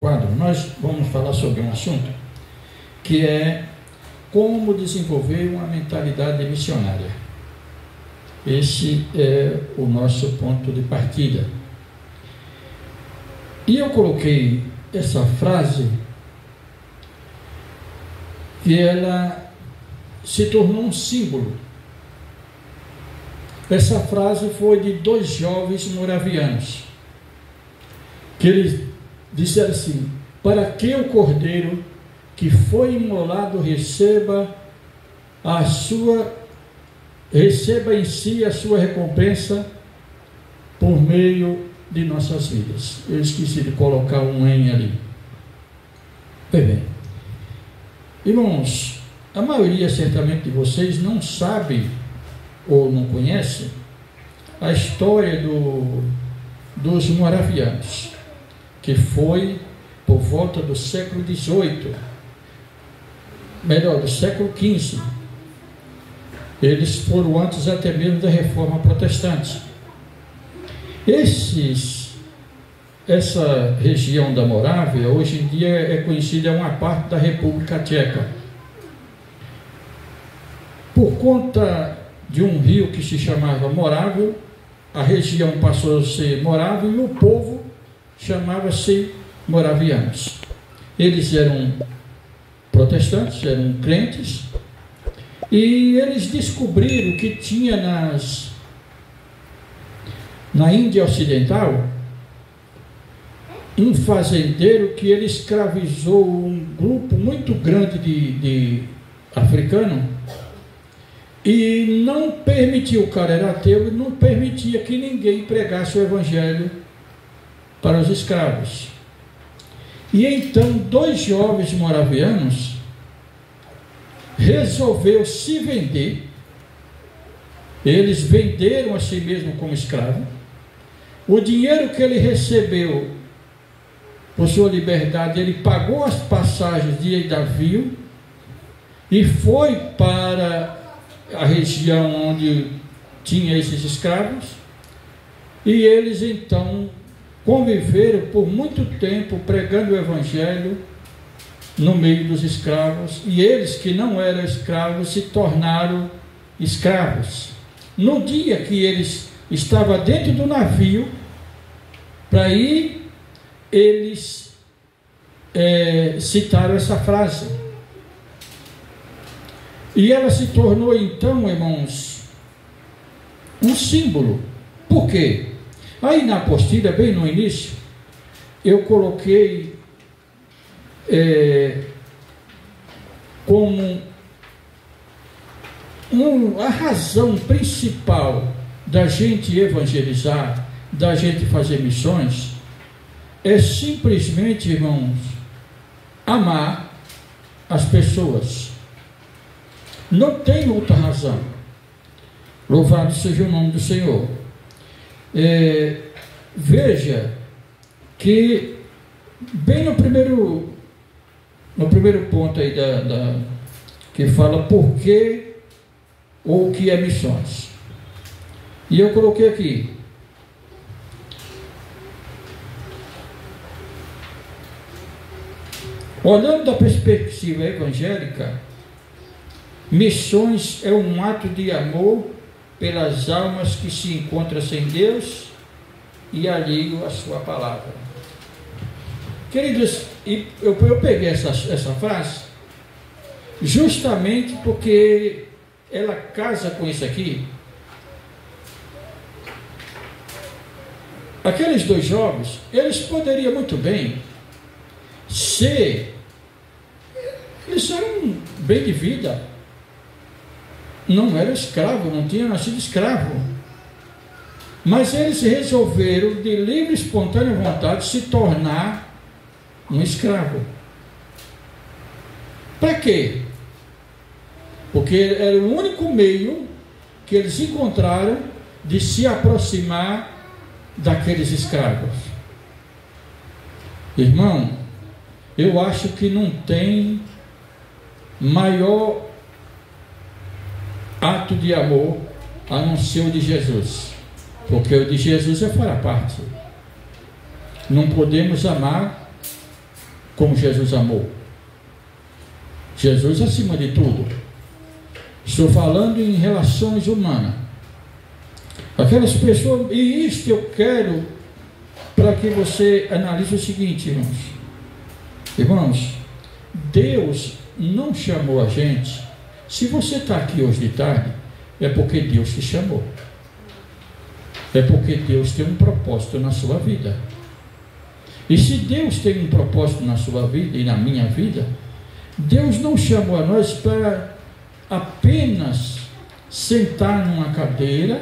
quadro, nós vamos falar sobre um assunto que é como desenvolver uma mentalidade missionária. Esse é o nosso ponto de partida. E eu coloquei essa frase que ela se tornou um símbolo. Essa frase foi de dois jovens moravianos, que eles disseram assim: para que o cordeiro que foi imolado receba em si a sua recompensa por meio de nossas vidas. Eu esqueci de colocar um em ali. Bem, irmãos, a maioria certamente de vocês não sabe ou não conhece a história dos moravianos, que foi por volta do século XVIII, melhor, do século XV. Eles foram antes até mesmo da Reforma Protestante. Essa região da Morávia, hoje em dia é conhecida uma parte da República Tcheca. Por conta de um rio que se chamava Morávia, a região passou a ser Morávia e o povo chamava-se moravianos. Eles eram protestantes, eram crentes, e eles descobriram que tinha na Índia Ocidental um fazendeiro que ele escravizou um grupo muito grande de africanos e não permitiu, o cara era ateu e não permitia que ninguém pregasse o evangelho para os escravos. E então dois jovens moravianos resolveram se vender. Eles venderam a si mesmo como escravo. O dinheiro que ele recebeu por sua liberdade, ele pagou as passagens de navio e foi para a região onde tinha esses escravos, e eles então conviveram por muito tempo pregando o evangelho no meio dos escravos, e eles que não eram escravos se tornaram escravos. No dia que eles estavam dentro do navio para ir, eles citaram essa frase, e ela se tornou então, irmãos, um símbolo. Por quê? Aí na apostila, bem no início, eu coloquei como a razão principal da gente evangelizar, da gente fazer missões, é simplesmente, irmãos, amar as pessoas. Não tem outra razão. Louvado seja o nome do Senhor. Veja que bem no primeiro ponto aí que fala por que ou o que é missões, e eu coloquei aqui: olhando da perspectiva evangélica, missões é um ato de amor pelas almas que se encontram sem Deus e alheio à sua palavra. Queridos, eu peguei essa frase justamente porque ela casa com isso aqui. Aqueles dois jovens, eles poderiam muito bem eles eram bem de vida, não eram escravos, não tinham nascido escravo, mas eles resolveram de livre e espontânea vontade se tornar um escravo. Para quê? Porque era o único meio que eles encontraram de se aproximar daqueles escravos. Irmão, eu acho que não tem maior ato de amor a não ser o de Jesus, porque o de Jesus é fora parte. Não podemos amar como Jesus amou. Jesus acima de tudo. Estou falando em relações humanas. Aquelas pessoas, e isto eu quero para que você analise o seguinte, irmãos. Irmãos, Deus não chamou a gente. Se você está aqui hoje de tarde, é porque Deus te chamou. É porque Deus tem um propósito na sua vida. E se Deus tem um propósito na sua vida e na minha vida, Deus não chamou a nós para apenas sentar numa cadeira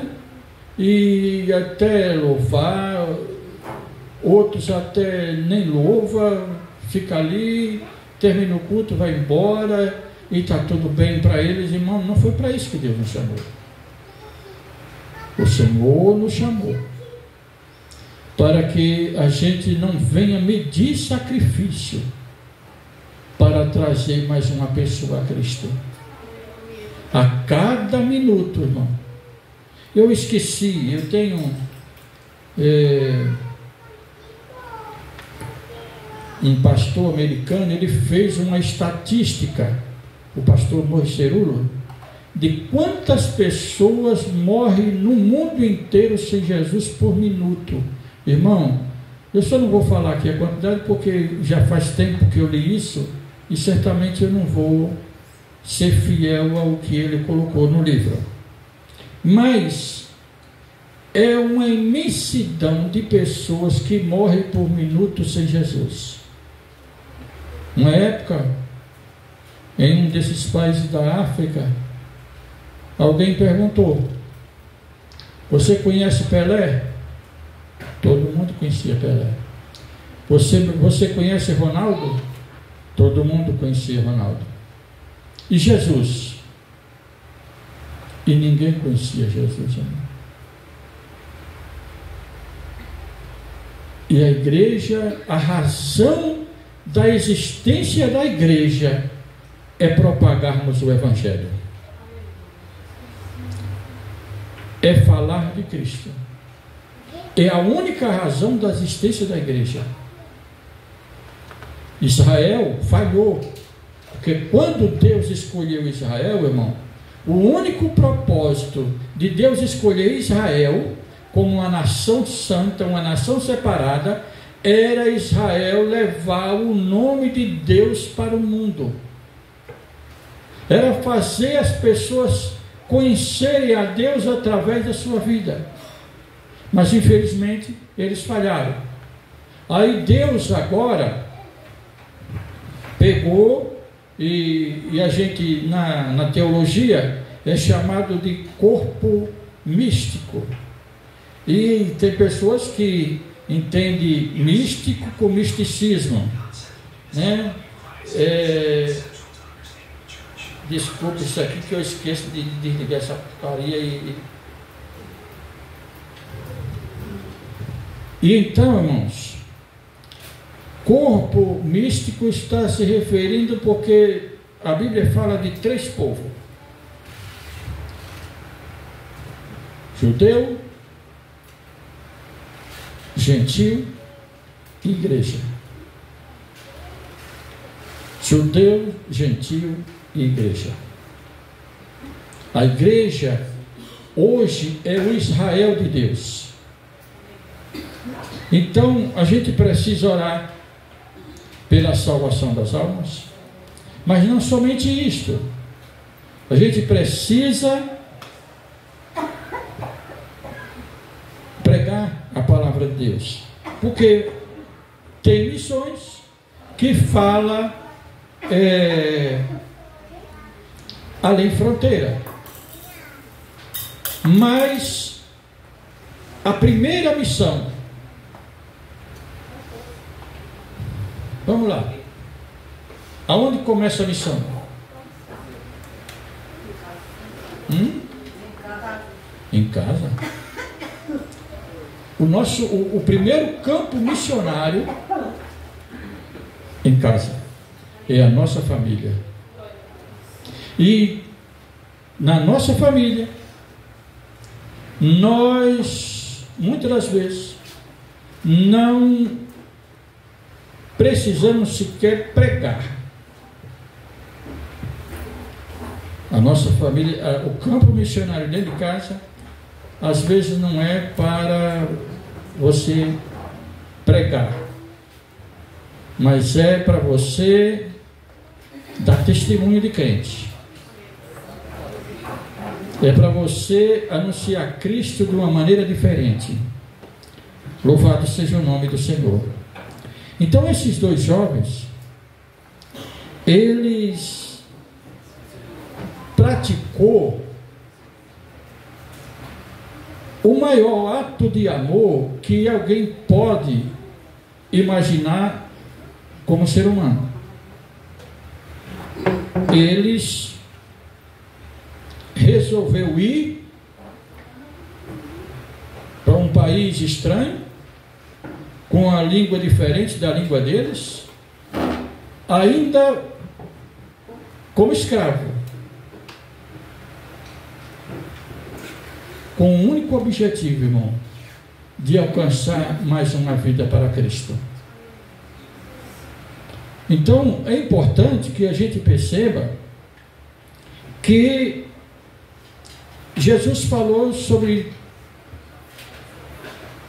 e até louvar, outros até nem louva, fica ali, termina o culto, vai embora e está tudo bem para eles. Irmão, não foi para isso que Deus nos chamou. O Senhor nos chamou para que a gente não venha medir sacrifício para trazer mais uma pessoa a Cristo. A cada minuto, irmão. Eu esqueci, eu tenho um pastor americano, ele fez uma estatística, o pastor Moiserulo, de quantas pessoas morrem no mundo inteiro sem Jesus por minuto. Irmão, eu só não vou falar aqui a quantidade, porque já faz tempo que eu li isso, e certamente eu não vou ser fiel ao que ele colocou no livro. Mas é uma imensidão de pessoas que morrem por minuto sem Jesus. Uma época, em um desses países da África, alguém perguntou: você conhece Pelé? Todo mundo conhecia Pelé. Você conhece Ronaldo? Todo mundo conhecia Ronaldo. E Jesus? E ninguém conhecia Jesus. E a igreja, a razão da existência da igreja é propagarmos o Evangelho. É falar de Cristo. É a única razão da existência da igreja. Israel falhou, porque quando Deus escolheu Israel, irmão, o único propósito de Deus escolher Israel como uma nação santa, uma nação separada, era Israel levar o nome de Deus para o mundo. Era fazer as pessoas conhecerem a Deus através da sua vida. Mas infelizmente eles falharam. Aí Deus agora pegou, e a gente na teologia é chamado de corpo místico. E tem pessoas que entendem místico com misticismo, né? Desculpa isso aqui que eu esqueço de desligar essa porcaria E então, irmãos, corpo místico está se referindo porque a Bíblia fala de três povos: judeu, gentil e igreja. Judeu, gentil e igreja. A igreja hoje é o Israel de Deus. Então a gente precisa orar pela salvação das almas, mas não somente isto. A gente precisa pregar a palavra de Deus, porque tem missões que fala além fronteira, mas a primeira missão, vamos lá, aonde começa a missão? Em casa. O primeiro campo missionário em casa é a nossa família. E na nossa família nós muitas das vezes não precisamos sequer pregar. A nossa família, o campo missionário dentro de casa, às vezes não é para você pregar, mas é para você dar testemunho de crente. É para você anunciar Cristo de uma maneira diferente. Louvado seja o nome do Senhor. Então esses dois jovens, eles praticou o maior ato de amor que alguém pode imaginar como ser humano. Eles resolveram ir para um país estranho, com a língua diferente da língua deles, ainda como escravo, com um único objetivo, irmão, de alcançar mais uma vida para Cristo. Então é importante que a gente perceba que Jesus falou sobre,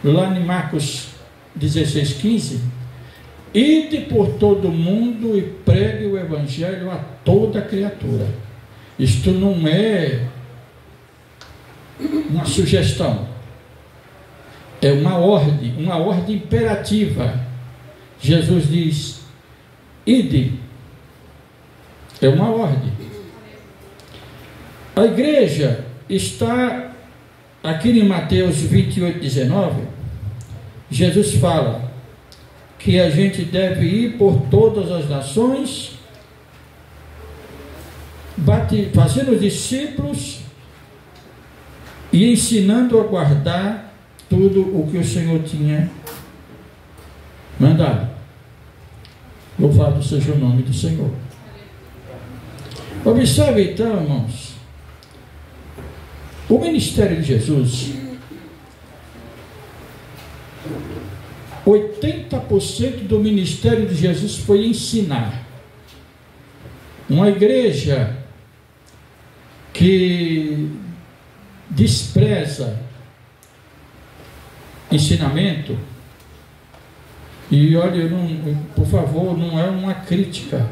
lá em Marcos 16:15, ide por todo o mundo e pregue o evangelho a toda criatura. Isto não é uma sugestão, é uma ordem imperativa. Jesus diz, ide, é uma ordem. A igreja está aqui em Mateus 28:19, Jesus fala que a gente deve ir por todas as nações, fazendo discípulos e ensinando a guardar tudo o que o Senhor tinha mandado. Louvado seja o nome do Senhor. Observe então, irmãos, o ministério de Jesus, 80% do ministério de Jesus foi ensinar. Uma igreja que despreza ensinamento, e olha, por favor, não é uma crítica.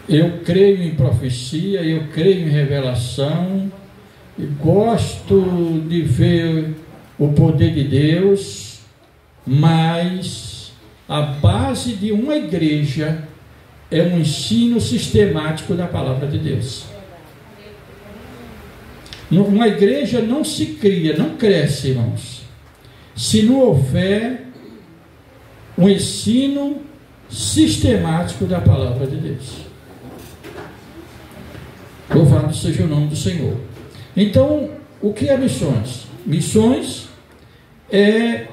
Eu creio em profecia, eu creio em revelação, e gosto de ver o poder de Deus, mas a base de uma igreja é um ensino sistemático da palavra de Deus. Uma igreja não se cria, não cresce, irmãos, se não houver um ensino sistemático da palavra de Deus. Louvado seja o nome do Senhor. Então, o que é missões? Missões é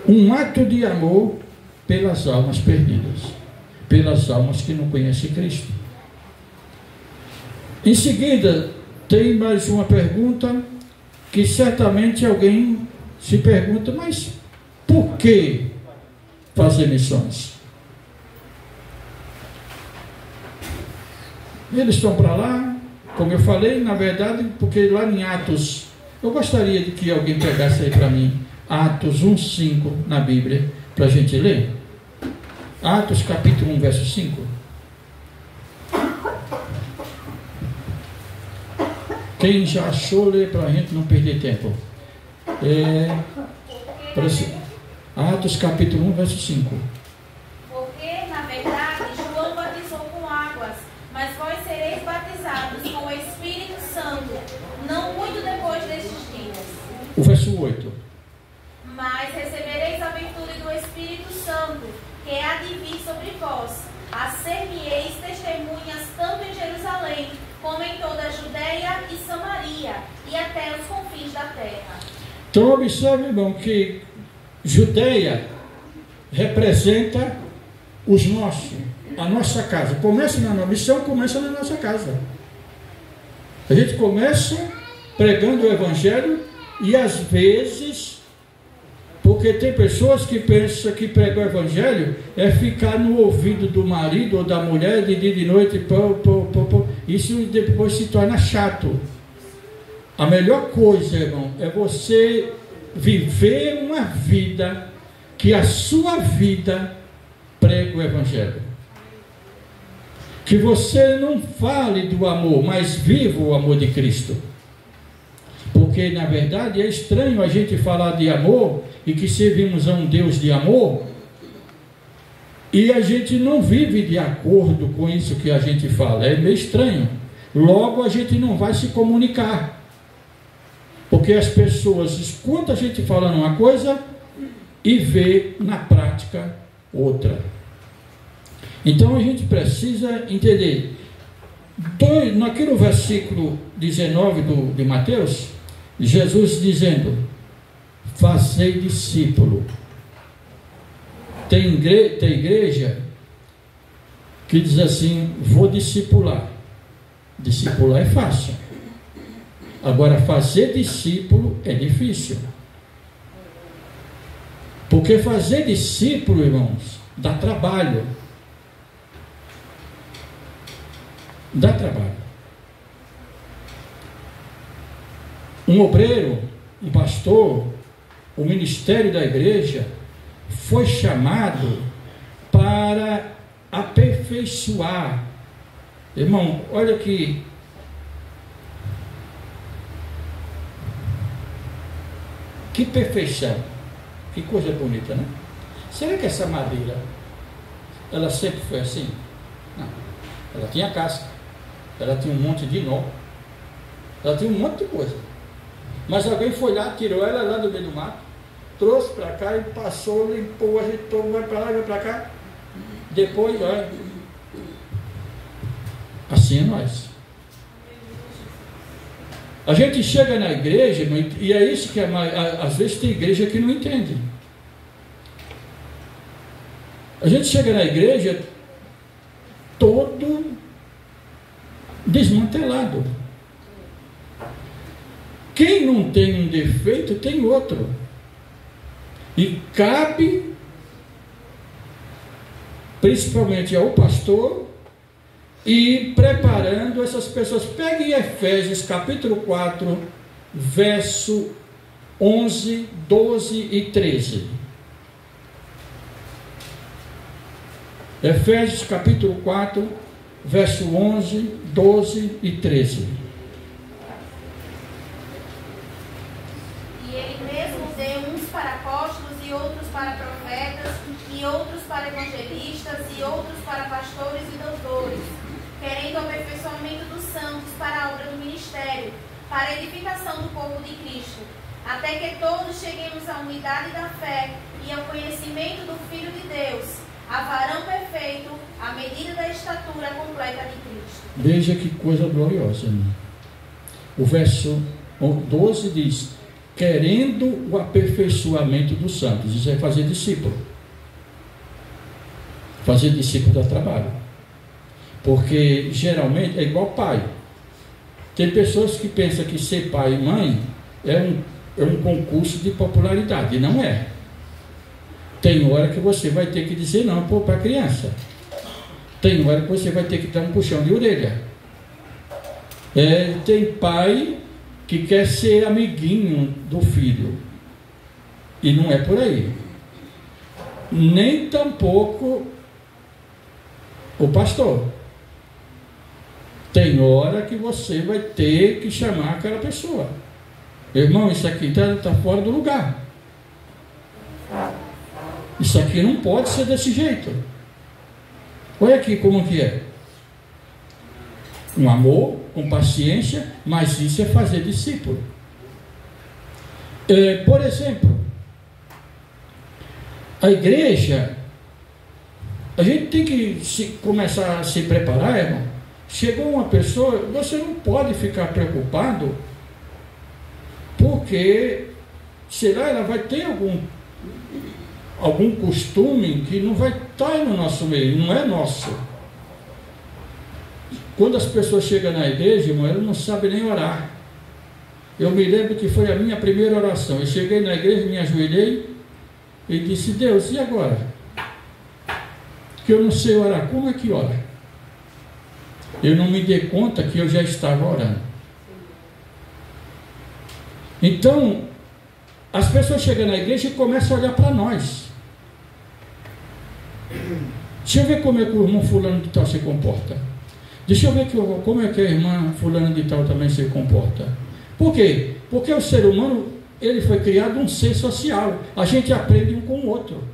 um ato de amor pelas almas perdidas, pelas almas que não conhecem Cristo. Em seguida, tem mais uma pergunta que certamente alguém se pergunta, mas por que fazer missões? Eles estão para lá, como eu falei, na verdade, porque lá em Atos, eu gostaria de que alguém pegasse aí para mim, Atos 1:5 na Bíblia, para a gente ler. Atos capítulo 1, verso 5. Quem já achou, lê para a gente não perder tempo. Atos capítulo 1, verso 5. Porque, na verdade, João batizou com águas, mas vós sereis batizados com o Espírito Santo, não muito depois destes dias. O verso 8. Mas recebereis a virtude do Espírito Santo, que há de vir sobre vós. A ser-me-eis testemunhas tanto em Jerusalém, como em toda a Judeia e Samaria, e até os confins da terra. Então observe, irmão, que Judeia representa os nossos, a nossa casa. A missão começa na nossa casa. A gente começa pregando o Evangelho e às vezes Porque tem pessoas que pensam que pregar o evangelho é ficar no ouvido do marido ou da mulher de dia e de noite, isso depois se torna chato. A melhor coisa, irmão, é você viver uma vida que a sua vida pregue o evangelho. Que você não fale do amor, mas viva o amor de Cristo. Porque na verdade é estranho a gente falar de amor e que servimos a um Deus de amor e a gente não vive de acordo com isso que a gente fala. É meio estranho. Logo a gente não vai se comunicar. Porque as pessoas escutam a gente falando uma coisa e vê na prática outra. Então a gente precisa entender. Naquele versículo 19 de Mateus, Jesus dizendo: fazei discípulo. Tem igreja que diz assim: vou discipular. Discipular é fácil. Agora fazer discípulo é difícil. Porque fazer discípulo, irmãos, dá trabalho. Dá trabalho. Um obreiro, um pastor, o ministério da igreja foi chamado para aperfeiçoar. Irmão, olha aqui. Que perfeição. Que coisa bonita, né? Será que essa madeira, ela sempre foi assim? Não. Ela tinha casca. Ela tinha um monte de nó. Ela tinha um monte de coisa. Mas alguém foi lá, tirou ela lá do meio do mato, trouxe para cá e passou, limpou, agitou, vai para lá, vai para cá. Depois, olha. Assim é nós. A gente chega na igreja, e é isso que às vezes tem igreja que não entende. A gente chega na igreja todo desmantelado. Quem não tem um defeito tem outro. E cabe, principalmente ao pastor, ir preparando essas pessoas. Pegue Efésios capítulo 4, verso 11, 12 e 13. Efésios capítulo 4, verso 11, 12 e 13. E ele mesmo deu uns para apóstolos e outros para profetas e outros para evangelistas e outros para pastores e doutores, querendo o aperfeiçoamento dos santos para a obra do ministério, para a edificação do corpo de Cristo, até que todos cheguemos à unidade da fé e ao conhecimento do Filho de Deus, a varão perfeito, à medida da estatura completa de Cristo. Veja que coisa gloriosa, né? O verso 12 diz: querendo o aperfeiçoamento dos santos. Isso é fazer discípulo. Fazer discípulo dá trabalho. Porque geralmente é igual pai. Tem pessoas que pensam que ser pai e mãe é um concurso de popularidade. E não é. Tem hora que você vai ter que dizer não para a criança. Tem hora que você vai ter que dar um puxão de orelha. Tem pai que quer ser amiguinho do filho. E não é por aí. Nem tampouco o pastor. Tem hora que você vai ter que chamar aquela pessoa. Irmão, isso aqui está fora do lugar. Isso aqui não pode ser desse jeito. Olha aqui como que é. Com amor, com paciência, mas isso é fazer discípulo. Por exemplo, a igreja, a gente tem que começar a se preparar, irmão. Chegou uma pessoa, você não pode ficar preocupado, porque, sei lá, ela vai ter algum costume que não vai estar no nosso meio, não é nosso. Quando as pessoas chegam na igreja, irmão, elas não sabem nem orar. Eu me lembro que foi a minha primeira oração. Eu cheguei na igreja, me ajoelhei Ele disse: Deus, e agora? Que eu não sei orar, como é que ora? Eu não me dei conta que eu já estava orando. Então, as pessoas chegam na igreja e começam a olhar para nós. Deixa eu ver como é que o irmão fulano de tal se comporta. Deixa eu ver como é que a irmã fulana de tal também se comporta. Por quê? Porque o ser humano, ele foi criado um ser social. A gente aprende um com o outro.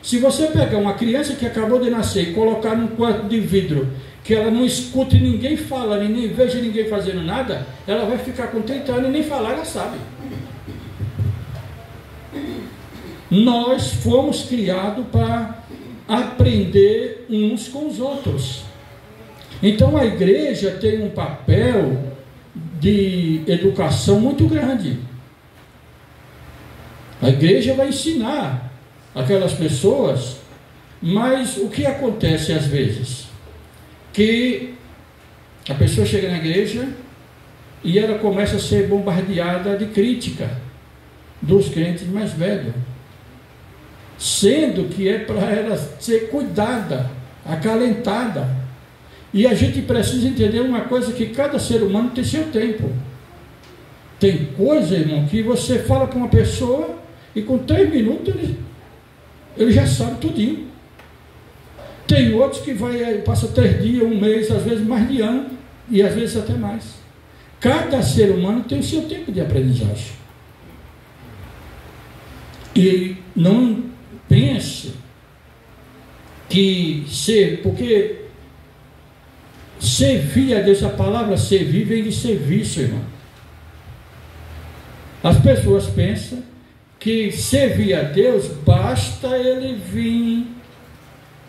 Se você pegar uma criança que acabou de nascer e colocar num quarto de vidro, que ela não escute ninguém falando e nem veja ninguém fazendo nada, ela vai ficar com 30 anos e nem falar ela sabe. Nós fomos criados para aprender uns com os outros. Então a igreja tem um papel de educação muito grande. A igreja vai ensinar aquelas pessoas, mas o que acontece às vezes? Que a pessoa chega na igreja e ela começa a ser bombardeada de crítica dos crentes mais velhos, sendo que é para ela ser cuidada, acalentada. E a gente precisa entender uma coisa, que cada ser humano tem seu tempo. Tem coisa, irmão, que você fala para uma pessoa e com 3 minutos ele já sabe tudinho. Tem outros que passa 3 dias, 1 mês, às vezes mais de ano, e às vezes até mais. Cada ser humano tem o seu tempo de aprendizagem. E não pense que porque servir a Deus, a palavra servir vem de serviço, irmão. As pessoas pensam que servir a Deus basta ele vir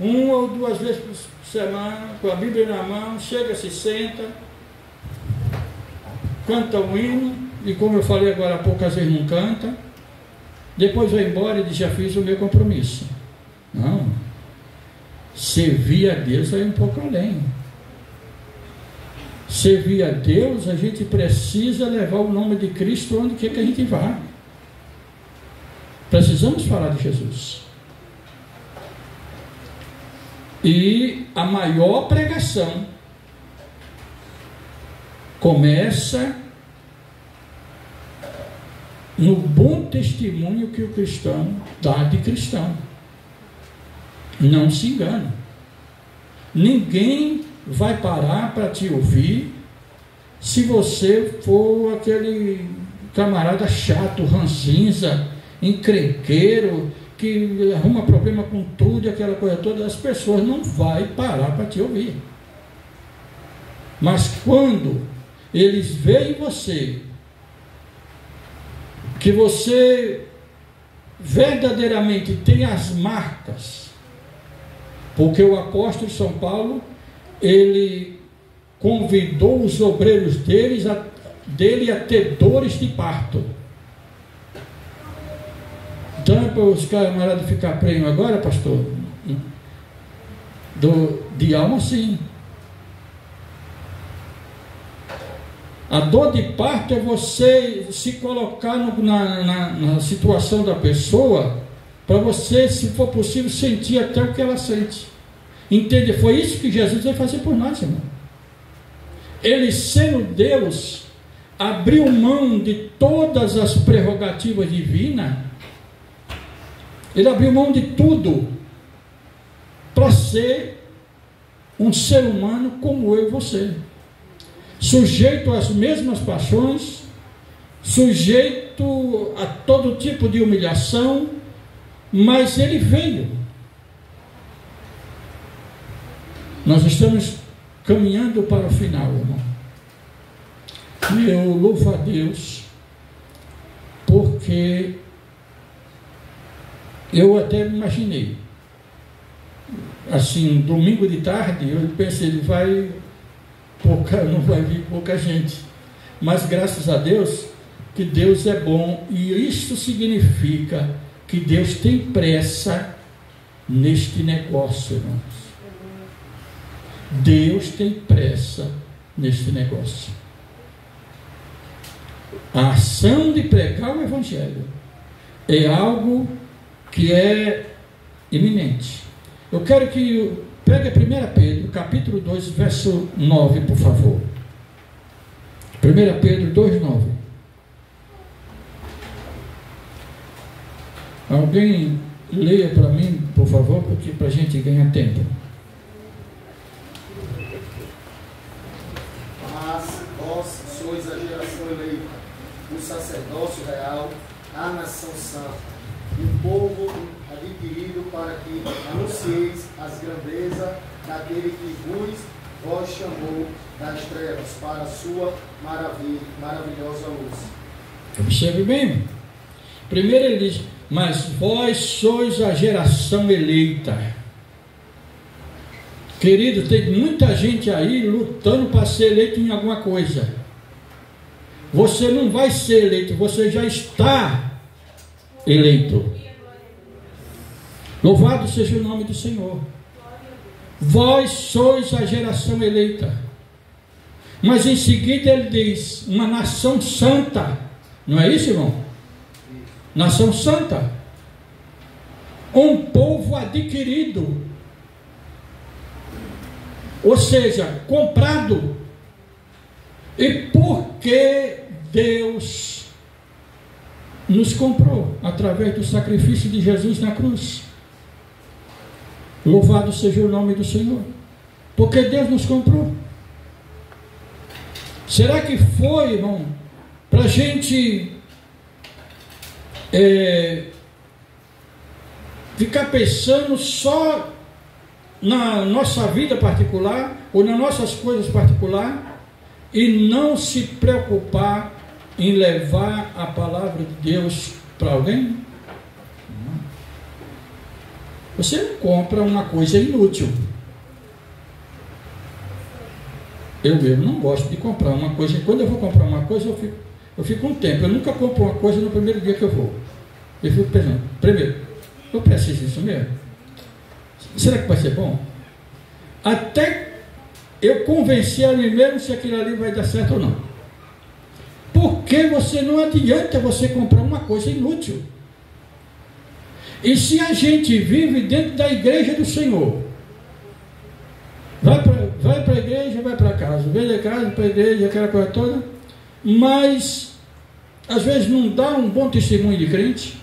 1 ou 2 vezes por semana, com a Bíblia na mão, chega, se senta, canta um hino, e como eu falei agora há pouco, às vezes não canta, depois vai embora e diz: já fiz o meu compromisso. Não. Servir a Deus vai um pouco além. Servir a Deus, a gente precisa levar o nome de Cristo onde quer que a gente vá. Precisamos falar de Jesus. E a maior pregação começa no bom testemunho que o cristão dá de cristão. Não se engane. Ninguém vai parar para te ouvir se você for aquele camarada chato, ranzinza, encrenqueiro, que arruma problema com tudo e aquela coisa toda. As pessoas não vão parar para te ouvir. Mas quando eles veem você, que você verdadeiramente tem as marcas, porque o apóstolo São Paulo, ele convidou os obreiros dele a ter dores de parto. Então é para os camaradas ficar prenho agora, pastor? De alma, sim. A dor de parto é você se colocar na situação da pessoa, para você, se for possível, sentir até o que ela sente. Entende? Foi isso que Jesus veio fazer por nós, irmão. Ele, sendo Deus, abriu mão de todas as prerrogativas divinas. Ele abriu mão de tudo para ser um ser humano como eu e você, sujeito às mesmas paixões, sujeito a todo tipo de humilhação, mas ele veio. Nós estamos caminhando para o final, irmão. E eu louvo a Deus, porque eu até me imaginei, assim, domingo de tarde, eu pensei, não vai vir pouca gente, mas graças a Deus, que Deus é bom, e isso significa que Deus tem pressa neste negócio, irmãos. Deus tem pressa neste negócio. A ação de pregar o Evangelho é algo que é iminente. Eu quero que pegue 1 Pedro, capítulo 2, verso 9, por favor. 1 Pedro 2, 9. Alguém leia para mim, por favor, porque para a gente ganhar tempo. Mas vós sois a geração eleita, o sacerdócio real, a nação santa, um povo adquirido para que anuncieis as grandezas daquele que vos chamou das trevas para a sua maravilhosa luz. Observe bem. Primeiro ele diz: mas vós sois a geração eleita. Querido, tem muita gente aí lutando para ser eleito em alguma coisa. Você não vai ser eleito, você já está eleito. Louvado seja o nome do Senhor. Vós sois a geração eleita. Mas em seguida ele diz: uma nação santa. Não é isso, irmão? Nação santa. Um povo adquirido. Ou seja, comprado. E por que Deus nos comprou? Através do sacrifício de Jesus na cruz. Louvado seja o nome do Senhor. Porque Deus nos comprou. Será que foi, irmão, para a gente ficar pensando só na nossa vida particular ou nas nossas coisas particulares e não se preocupar em levar a palavra de Deus para alguém? Você não compra uma coisa inútil. Eu mesmo não gosto de comprar uma coisa. Quando eu vou comprar uma coisa, eu fico um tempo. Eu nunca compro uma coisa no primeiro dia que eu vou. Eu fico pensando, primeiro, eu preciso disso mesmo? Será que vai ser bom? Até eu convencer a mim mesmo se aquilo ali vai dar certo ou não. Porque você não adianta você comprar uma coisa inútil. E se a gente vive dentro da igreja do Senhor, vai para a igreja, vai para casa, vem da casa para a igreja, aquela coisa toda, mas às vezes não dá um bom testemunho de crente.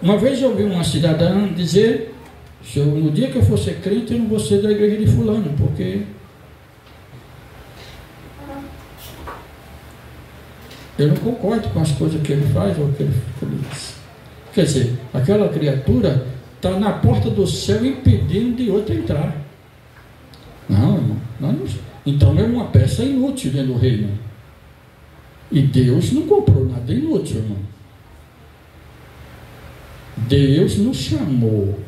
Uma vez eu ouvi uma cidadã dizer: no dia que eu for ser crente, eu não vou ser da igreja de fulano, porque eu não concordo com as coisas que ele faz ou que ele diz. Quer dizer, aquela criatura está na porta do céu impedindo de outra entrar. Não, irmão, não. Então é uma peça inútil dentro do reino. E Deus não comprou nada inútil, irmão. Deus nos chamou.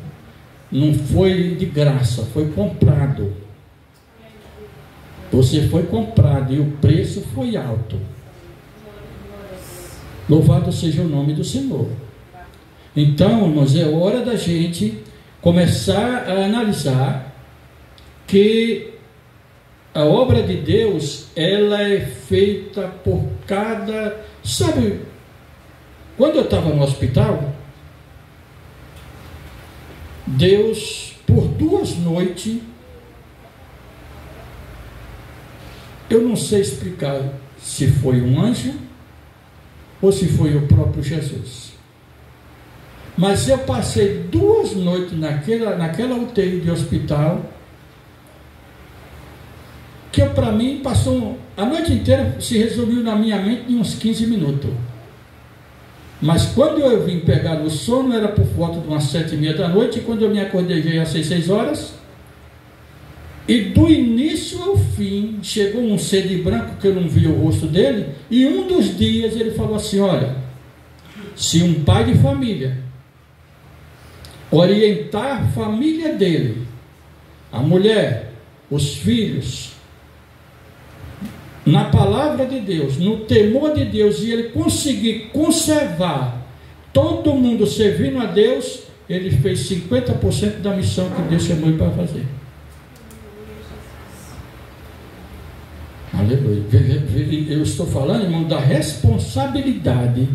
Não foi de graça, foi comprado. Você foi comprado e o preço foi alto. Louvado seja o nome do Senhor. Então, irmãos, é hora da gente começar a analisar que a obra de Deus, ela é feita por cada... Sabe, quando eu estava no hospital, Deus, por 2 noites, eu não sei explicar se foi um anjo ou se foi o próprio Jesus. Mas eu passei 2 noites naquela UTI de hospital, que para mim passou a noite inteira, se resumiu na minha mente em uns 15 minutos. Mas quando eu vim pegar no sono, era por volta de umas 7h30 da noite, e quando eu me acordei já ia 6 horas, e do início ao fim, chegou um ser de branco, que eu não vi o rosto dele, e um dos dias ele falou assim: olha, se um pai de família orientar a família dele, a mulher, os filhos, na palavra de Deus, no temor de Deus, e ele conseguir conservar todo mundo servindo a Deus, ele fez 50% da missão que Deus chamou ele para fazer. Aleluia. Eu estou falando, irmão, da responsabilidade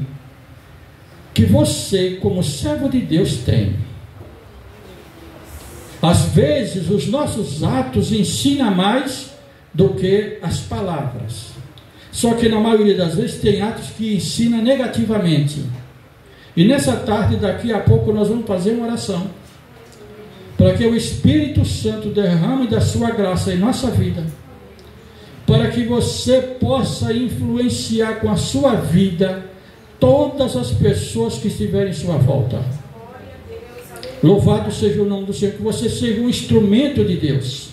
que você, como servo de Deus, tem. Às vezes, os nossos atos ensinam mais do que as palavras. Só que na maioria das vezes tem atos que ensinam negativamente. E nessa tarde, daqui a pouco, nós vamos fazer uma oração para que o Espírito Santo derrame da sua graça em nossa vida, para que você possa influenciar com a sua vida todas as pessoas que estiverem em sua volta. Louvado seja o nome do Senhor, que você seja um instrumento de Deus,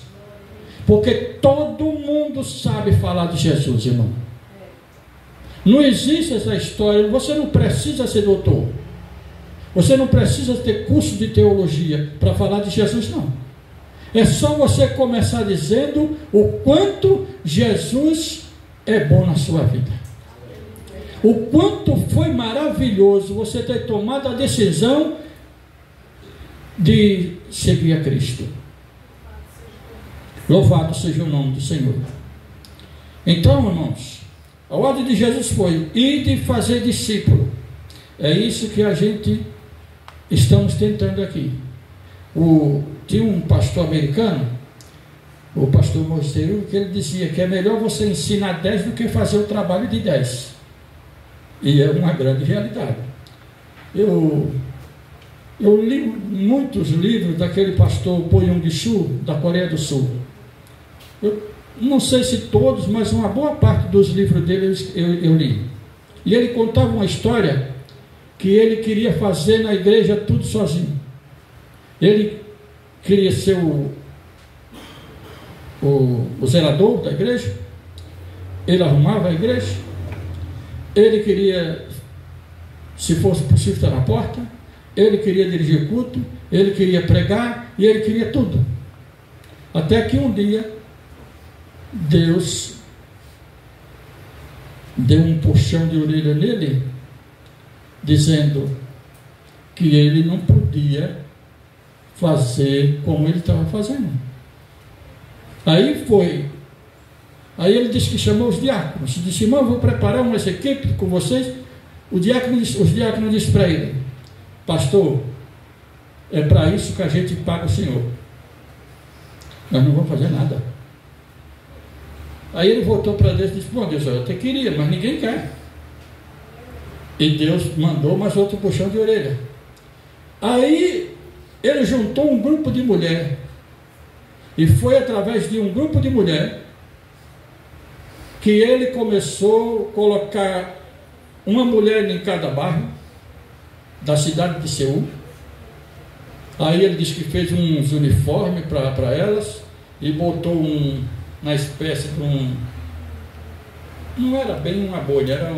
porque todo mundo sabe falar de Jesus, irmão. Não existe essa história. Você não precisa ser doutor, você não precisa ter curso de teologia para falar de Jesus, não. É só você começar dizendo o quanto Jesus é bom na sua vida, o quanto foi maravilhoso você ter tomado a decisão de seguir a Cristo. Louvado seja o nome do Senhor. Então, irmãos, a ordem de Jesus foi: ide fazer discípulo. É isso que a gente estamos tentando aqui. Tinha um pastor americano, o pastor Mosteiro, que ele dizia que é melhor você ensinar 10 do que fazer o trabalho de 10. E é uma grande realidade. Eu li muitos livros daquele pastor Po Yong-Soo, da Coreia do Sul. Eu não sei se todos, mas uma boa parte dos livros dele eu li. E ele contava uma história que ele queria fazer na igreja tudo sozinho. Ele queria ser o zelador da igreja, ele arrumava a igreja, ele queria, se fosse possível, estar na porta, ele queria dirigir o culto, ele queria pregar, e ele queria tudo. Até que um dia Deus deu um puxão de orelha nele, dizendo que ele não podia fazer como ele estava fazendo. Aí ele disse que chamou os diáconos, disse: irmão, vou preparar umas equipes com vocês. Os diáconos disseram para ele: pastor, é para isso que a gente paga o senhor, nós não vamos fazer nada. Aí ele voltou para Deus e disse: bom, Deus, eu até queria, mas ninguém quer. E Deus mandou mais outro puxão de orelha. Aí ele juntou um grupo de mulher, e foi através de um grupo de mulher que ele começou a colocar uma mulher em cada bairro da cidade de Seul. Aí ele disse que fez uns uniformes para elas e botou uma espécie de não era bem uma bolha, era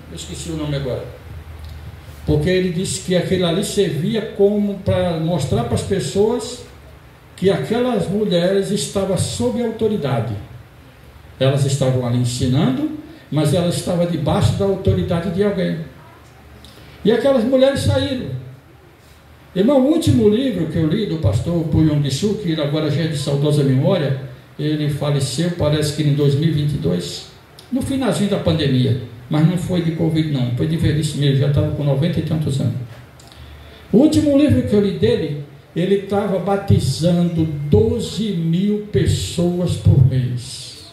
eu esqueci o nome agora, porque ele disse que aquele ali servia como para mostrar para as pessoas que aquelas mulheres estavam sob autoridade. Elas estavam ali ensinando, mas elas estavam debaixo da autoridade de alguém. E aquelas mulheres saíram. Irmão, o último livro que eu li do pastor Po Yong-Soo, que agora já é de saudosa memória, ele faleceu, parece que em 2022, no finalzinho da pandemia, mas não foi de Covid não, foi de velhice mesmo, já estava com 90 e tantos anos. O último livro que eu li dele, ele estava batizando 12.000 pessoas por mês.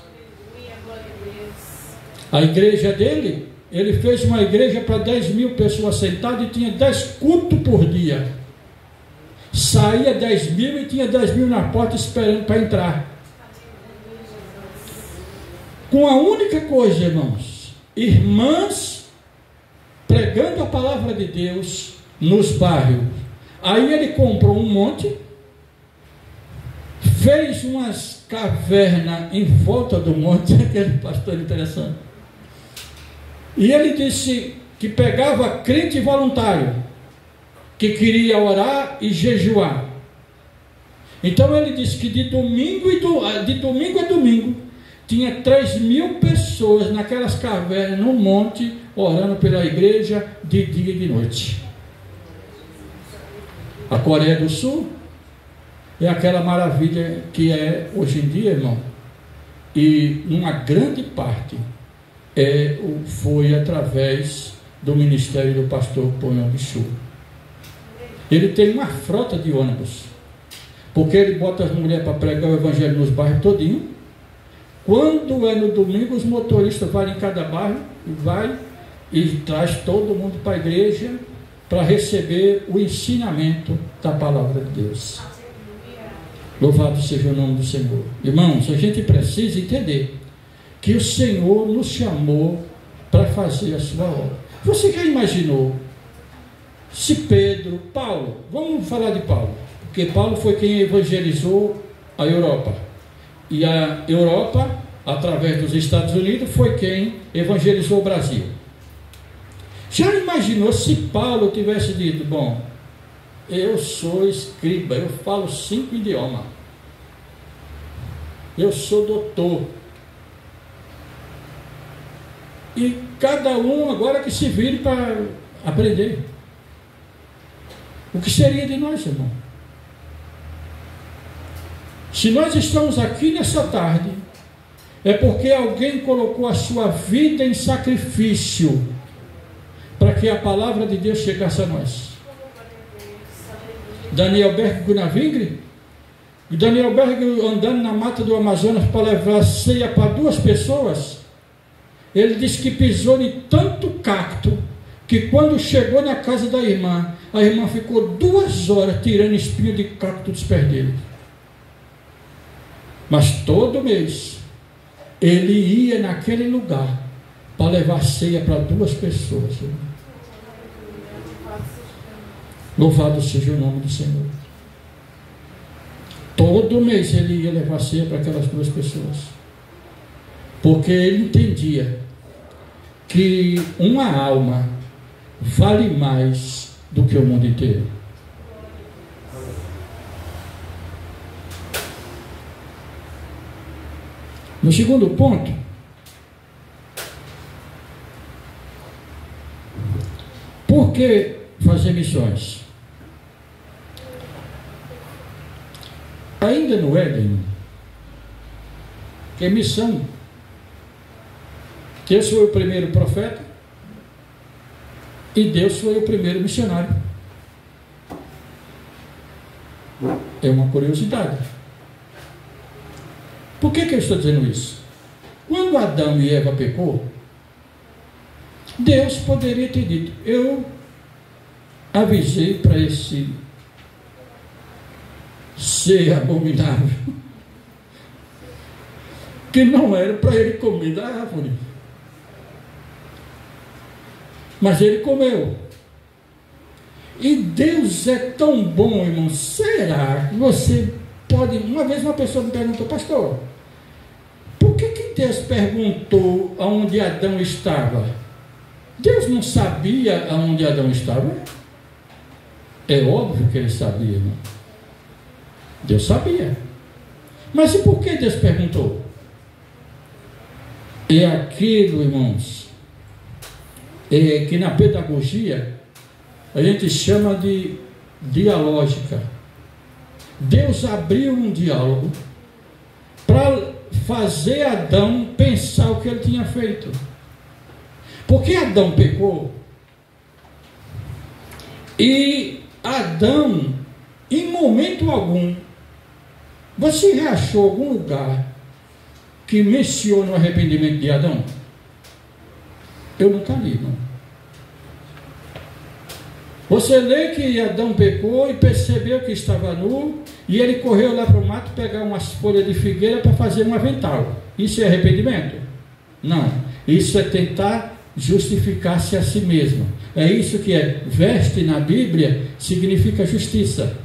A igreja dele, ele fez uma igreja para 10.000 pessoas sentadas e tinha 10 cultos por dia. Saía 10.000 e tinha 10.000 na porta esperando para entrar. Com a única coisa, irmãos, irmãs pregando a palavra de Deus nos bairros. Aí ele comprou um monte, fez umas cavernas em volta do monte, aquele pastor interessante. E ele disse que pegava crente voluntário, que queria orar e jejuar. Então ele disse que de domingo a domingo, tinha 3.000 pessoas naquelas cavernas, no monte, orando pela igreja de dia e de noite. A Coreia do Sul é aquela maravilha que é hoje em dia, irmão. E uma grande parte foi através do ministério do pastor Ponhão Bichu. Ele tem uma frota de ônibus, porque ele bota as mulheres para pregar o evangelho nos bairros todinho. Quando é no domingo, os motoristas vão em cada bairro e traz todo mundo para a igreja para receber o ensinamento da palavra de Deus. Louvado seja o nome do Senhor. Irmãos, a gente precisa entender que o Senhor nos chamou para fazer a sua obra. Você já imaginou se Pedro, Paulo, vamos falar de Paulo, porque Paulo foi quem evangelizou a Europa, e a Europa, através dos Estados Unidos, foi quem evangelizou o Brasil. Já imaginou se Paulo tivesse dito: bom, eu sou escriba, eu falo 5 idiomas, eu sou doutor, e cada um agora que se vire para aprender. O que seria de nós, irmão? Se nós estamos aqui nessa tarde, é porque alguém colocou a sua vida em sacrifício para que a palavra de Deus chegasse a nós. Daniel Berg Gunavingre, Daniel Berg andando na mata do Amazonas para levar ceia para 2 pessoas, ele disse que pisou em tanto cacto que quando chegou na casa da irmã, a irmã ficou 2 horas tirando espinho de cacto dos pés dele. Mas todo mês ele ia naquele lugar para levar ceia para 2 pessoas. Louvado seja o nome do Senhor. Todo mês ele ia levar ceia para aquelas 2 pessoas, porque ele entendia que uma alma vale mais do que o mundo inteiro. No segundo ponto, por que fazer missões? Ainda no Éden, que é missão, Deus foi o primeiro profeta e Deus foi o primeiro missionário. É uma curiosidade. Por que eu estou dizendo isso? Quando Adão e Eva pecou, Deus poderia ter dito: eu avisei para esse ser abominável que não era para ele comer da árvore, mas ele comeu. E Deus é tão bom, irmão. Será que você pode... Uma vez uma pessoa me perguntou: pastor, por que Deus perguntou aonde Adão estava? Deus não sabia aonde Adão estava? É óbvio que ele sabia, irmão. Deus sabia. Mas e por que Deus perguntou? É aquilo, irmãos, que na pedagogia a gente chama de dialógica. Deus abriu um diálogo para fazer Adão pensar o que ele tinha feito. Porque Adão pecou e Adão, em momento algum, você já achou algum lugar que menciona o arrependimento de Adão? Eu nunca li, não. Você lê que Adão pecou e percebeu que estava nu, e ele correu lá para o mato pegar umas folhas de figueira para fazer um avental. Isso é arrependimento? Não. Isso é tentar justificar-se a si mesmo. É isso que é. Veste na Bíblia significa justiça.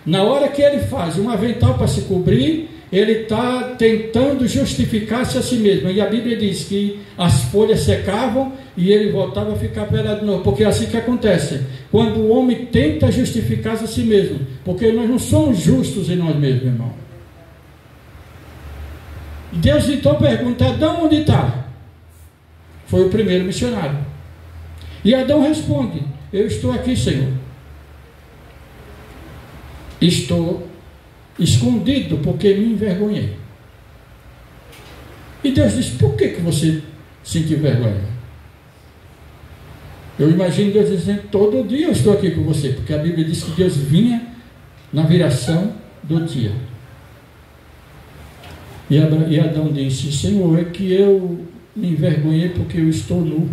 Na hora que ele faz um avental para se cobrir, ele está tentando justificar-se a si mesmo. E a Bíblia diz que as folhas secavam e ele voltava a ficar pelado de novo. Porque é assim que acontece. Quando o homem tenta justificar-se a si mesmo. Porque nós não somos justos em nós mesmos, irmão. Deus então pergunta: Adão, onde está? Foi o primeiro missionário. E Adão responde: eu estou aqui, Senhor. Estou escondido porque me envergonhei. E Deus disse: por que você sentiu vergonha? Eu imagino Deus dizendo: todo dia eu estou aqui com você, porque a Bíblia diz que Deus vinha na viração do dia. E Adão disse: Senhor, é que eu me envergonhei porque eu estou nu.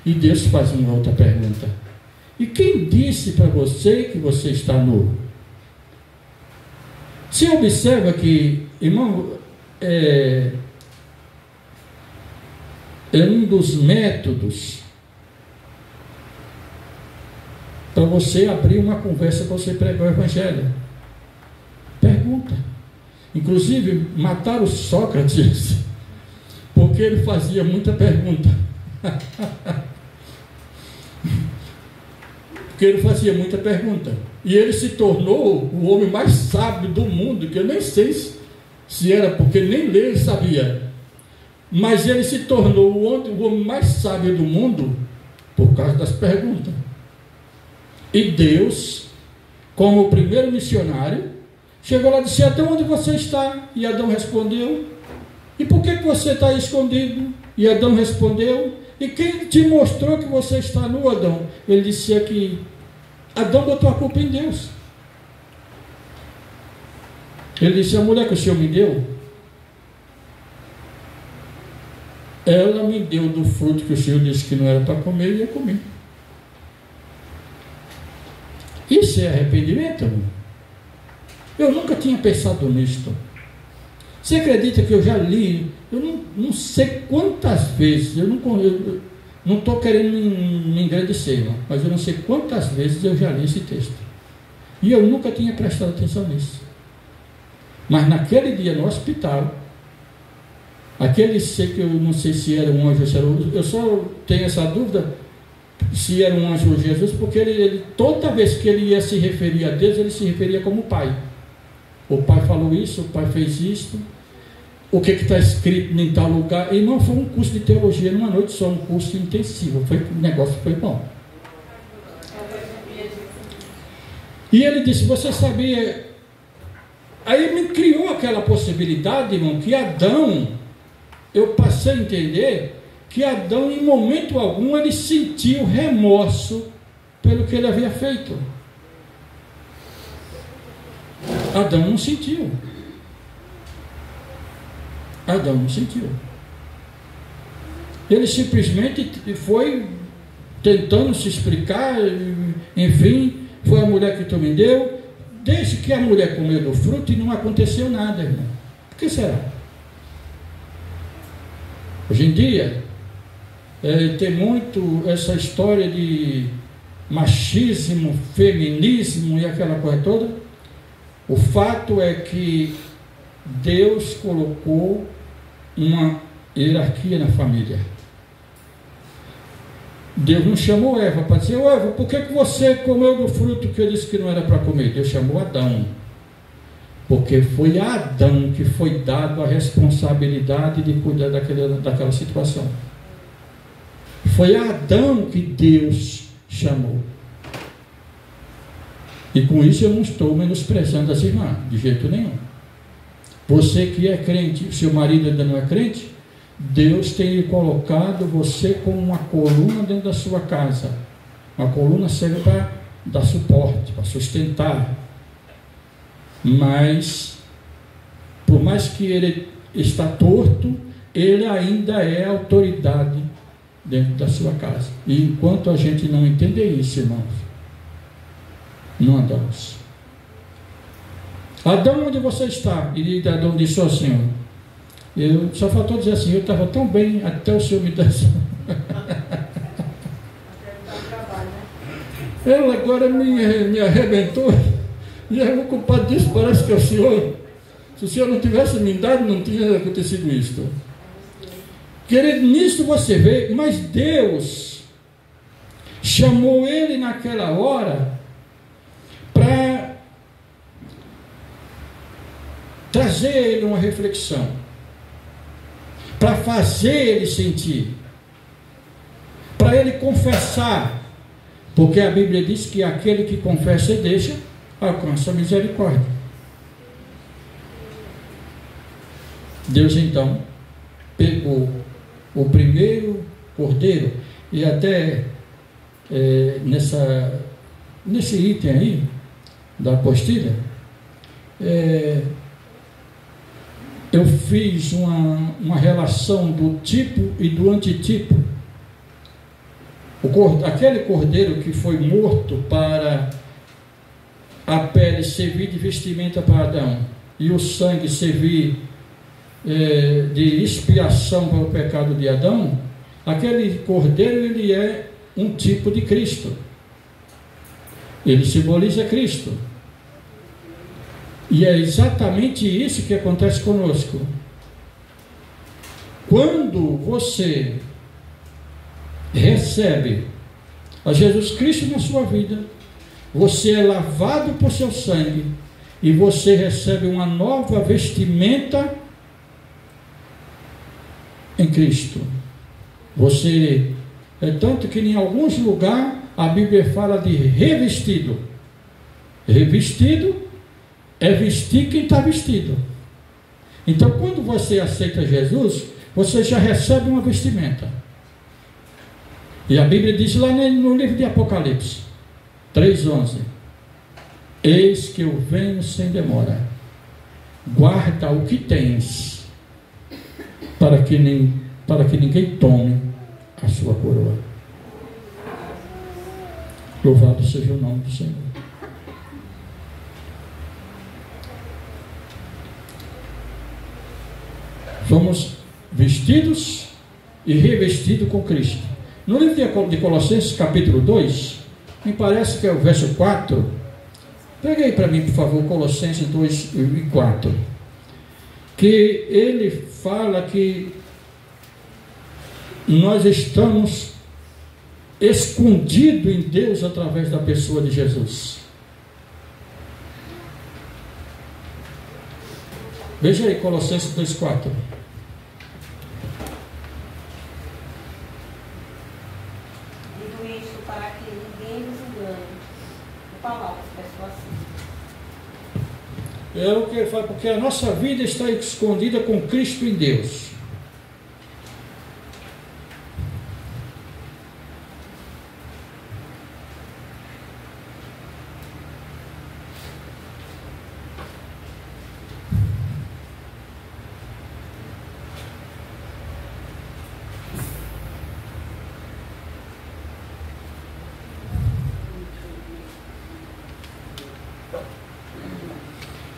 E Deus faz uma outra pergunta: e quem disse para você que você está nu? Você observa que, irmão, é um dos métodos para você abrir uma conversa para você pregar o Evangelho. Pergunta. Inclusive, mataram Sócrates porque ele fazia muita pergunta. Porque ele fazia muita pergunta. E ele se tornou o homem mais sábio do mundo, que eu nem sei se era porque nem ler ele sabia. Mas ele se tornou o homem mais sábio do mundo por causa das perguntas. E Deus, como o primeiro missionário, chegou lá e disse: até onde você está? E Adão respondeu: e por que você está escondido? E Adão respondeu: e quem te mostrou que você está nu, Adão? Ele disse que Adão botou a culpa em Deus. Ele disse: a mulher que o Senhor me deu, ela me deu do fruto que o Senhor disse que não era para comer, e eu comi. Isso é arrependimento, irmão? Eu nunca tinha pensado nisto. Você acredita que eu já li? Eu não sei quantas vezes, eu não estou querendo me engrandecer, irmão, mas eu não sei quantas vezes eu já li esse texto. E eu nunca tinha prestado atenção nisso. Mas naquele dia no hospital, aquele ser que eu não sei se era um anjo ou se era outro, eu só tenho essa dúvida se era um anjo ou Jesus, porque ele toda vez que ele ia se referir a Deus, ele se referia como Pai. O Pai falou isso, o Pai fez isso, o que está escrito em tal lugar. E não foi um curso de teologia numa noite só, um curso intensivo. O negócio foi bom. E ele disse: você sabia? Aí me criou aquela possibilidade, irmão, que Adão, eu passei a entender que Adão, em momento algum, ele sentiu remorso pelo que ele havia feito. Adão não sentiu. Adão não sentiu. Ele simplesmente foi tentando se explicar, enfim, foi a mulher que tu me deu. Desde que a mulher comeu do fruto e não aconteceu nada, irmão. Por que será? Hoje em dia, tem muito essa história de machismo, feminismo e aquela coisa toda. O fato é que Deus colocou uma hierarquia na família. Deus não chamou Eva para dizer: ô Eva, por que você comeu do fruto que eu disse que não era para comer? Deus chamou Adão, porque foi a Adão que foi dado a responsabilidade de cuidar daquela situação. Foi a Adão que Deus chamou. E com isso eu não estou menosprezando as irmãs, de jeito nenhum. Você que é crente, seu marido ainda não é crente, Deus tem colocado você como uma coluna dentro da sua casa. Uma coluna serve para dar suporte, para sustentar. Mas, por mais que ele está torto, ele ainda é autoridade dentro da sua casa. E enquanto a gente não entender isso, irmãos, não andamos. Adão, onde você está? E Adão disse assim: eu só faltou dizer assim: eu estava tão bem até o Senhor me dar essa. Ela agora me arrebentou. E o culpado disso parece que é o Senhor. Se o Senhor não tivesse me dado, não tinha acontecido isso. Querido, nisso você vê, mas Deus chamou ele naquela hora para trazer ele uma reflexão, para fazer ele sentir, para ele confessar, porque a Bíblia diz que aquele que confessa e deixa, alcança a misericórdia. Deus então pegou o primeiro cordeiro, e até nesse item aí da apostila, eu fiz uma relação do tipo e do antitipo. Aquele cordeiro que foi morto para a pele servir de vestimenta para Adão e o sangue servir de expiação para o pecado de Adão, aquele cordeiro, ele é um tipo de Cristo. Ele simboliza Cristo. E é exatamente isso que acontece conosco. Quando você recebe a Jesus Cristo na sua vida, você é lavado por seu sangue e você recebe uma nova vestimenta em Cristo. Você, tanto que em alguns lugares a Bíblia fala de revestido. Revestido é vestir quem está vestido. Então, quando você aceita Jesus, você já recebe uma vestimenta. E a Bíblia diz lá no livro de Apocalipse 3:11: eis que eu venho sem demora, guarda o que tens, para que ninguém tome a sua coroa. Louvado seja o nome do Senhor. Somos vestidos e revestidos com Cristo. No livro de Colossenses, capítulo 2, me parece que é o verso 4. Pega aí para mim, por favor, Colossenses 2 e 4. Que ele fala que nós estamos escondidos em Deus através da pessoa de Jesus. Veja aí, Colossenses 2, 4. É o que ele fala, porque a nossa vida está escondida com Cristo em Deus.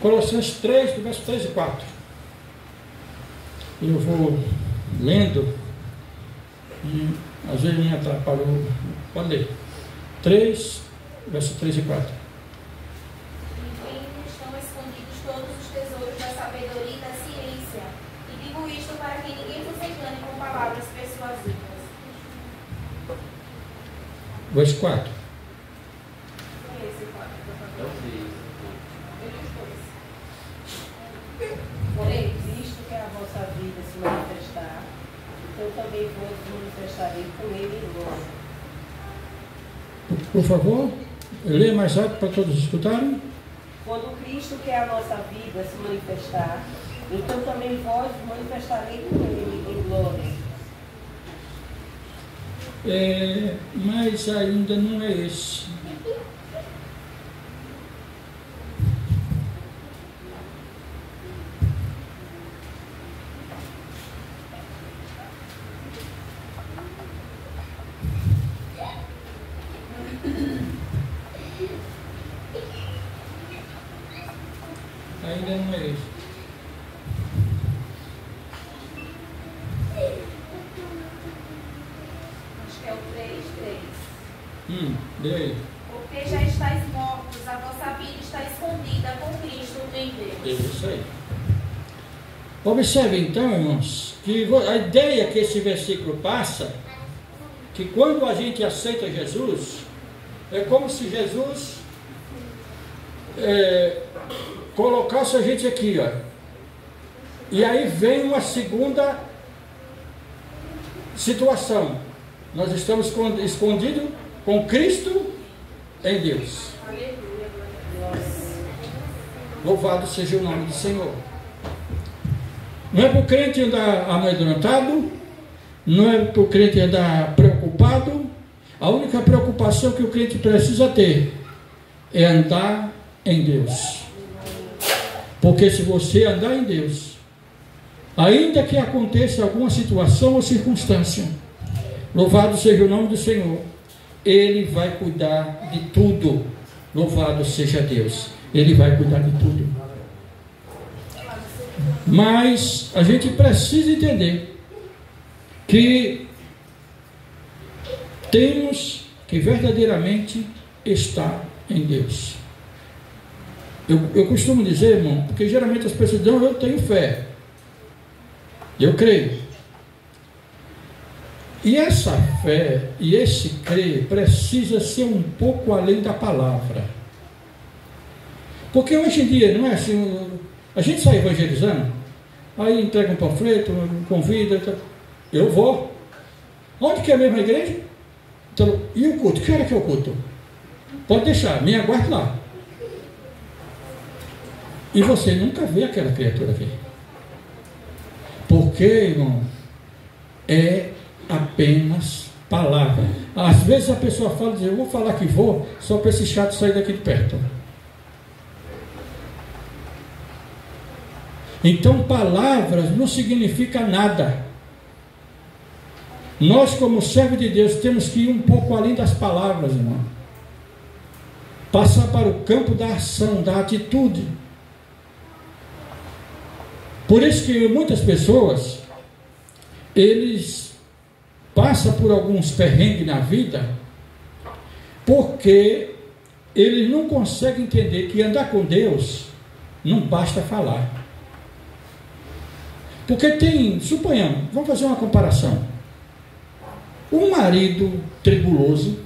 Colossenses 3, do verso 3 e 4. Eu vou lendo e às vezes me atrapalhou. Pode ler. 3, verso 3 e 4. Em quem estão escondidos todos os tesouros da sabedoria e da ciência. E digo isto para que ninguém vos engane com palavras persuasivas. Verso 4. Porém, visto que a vossa vida se manifestar, então também vos manifestarei com ele em glória. Por favor, leia mais alto para todos escutarem. Quando Cristo, que é a nossa vida, se manifestar, então também vós manifestarei com ele em glória. Mas ainda não é esse. Ainda não é isso. Acho que é o 3:3. Lê aí. Porque já estáis mortos, a vossa vida está escondida com Cristo em Deus. Isso aí. Observe então, irmãos, que a ideia que esse versículo passa, que quando a gente aceita Jesus, é como se Jesus colocasse a gente aqui, ó. E aí vem uma segunda situação. Nós estamos escondidos com Cristo em Deus. Louvado seja o nome do Senhor. Não é para o crente andar amedrontado, não é para o crente andar preocupado, A única preocupação que o crente precisa ter é andar em Deus. Porque se você andar em Deus, ainda que aconteça alguma situação ou circunstância, louvado seja o nome do Senhor, Ele vai cuidar de tudo. Louvado seja Deus, Ele vai cuidar de tudo. Mas a gente precisa entender que temos que verdadeiramente estar em Deus. Eu costumo dizer, irmão, porque geralmente as pessoas dizem, eu tenho fé, eu creio. E essa fé e esse crer precisa ser um pouco além da palavra. Porque hoje em dia, não é assim, a gente sai evangelizando, aí entrega um panfleto, convida, eu vou. Onde que é a mesma igreja? Então, e o culto? Que hora que é o culto? Pode deixar, me aguarde lá. E você nunca vê aquela criatura aqui. Porque, irmão, é apenas palavra. Às vezes a pessoa fala, diz, eu vou falar que vou, só para esse chato sair daqui de perto. Então, palavras não significa nada. Nós, como servos de Deus, temos que ir um pouco além das palavras, irmão. Passar para o campo da ação, da atitude. Por isso que muitas pessoas, eles passam por alguns perrengues na vida, porque eles não conseguem entender que andar com Deus não basta falar. Porque tem, suponhamos, vamos fazer uma comparação. Um marido tribuloso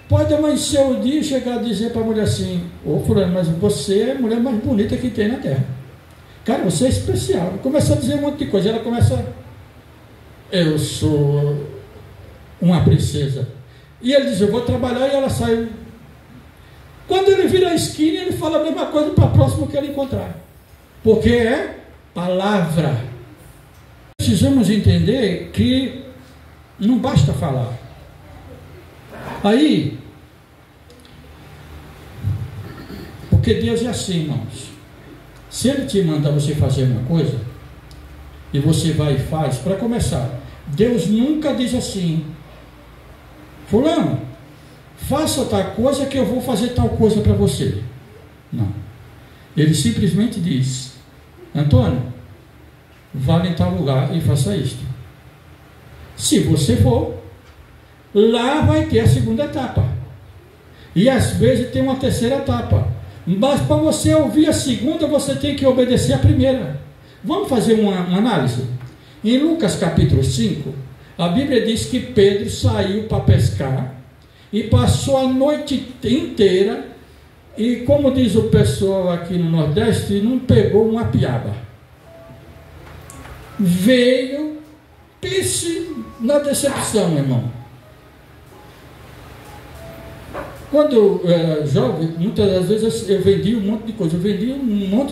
pode amanhecer o dia e chegar a dizer para a mulher assim, ô fulano, mas você é a mulher mais bonita que tem na terra. Cara, você é especial. Começa a dizer um monte de coisa. Ela começa, eu sou uma princesa. E ele diz, eu vou trabalhar, e ela sai. Quando ele vira a esquina, ele fala a mesma coisa para o próximo que ele encontrar. Porque é palavra. Precisamos entender que não basta falar. Aí, porque Deus é assim, irmãos. Se Ele te mandar você fazer uma coisa, e você vai e faz, para começar, Deus nunca diz assim, fulano, faça tal coisa que eu vou fazer tal coisa para você. Não. Ele simplesmente diz, Antônio, vá em tal lugar e faça isto. Se você for, lá vai ter a segunda etapa. E às vezes tem uma terceira etapa. Mas para você ouvir a segunda, você tem que obedecer a primeira. Vamos fazer uma análise? Em Lucas capítulo 5, a Bíblia diz que Pedro saiu para pescar e passou a noite inteira e, como diz o pessoal aqui no Nordeste, não pegou uma piaba. Veio, pense na decepção, meu irmão. Quando eu era jovem, muitas das vezes eu vendia um monte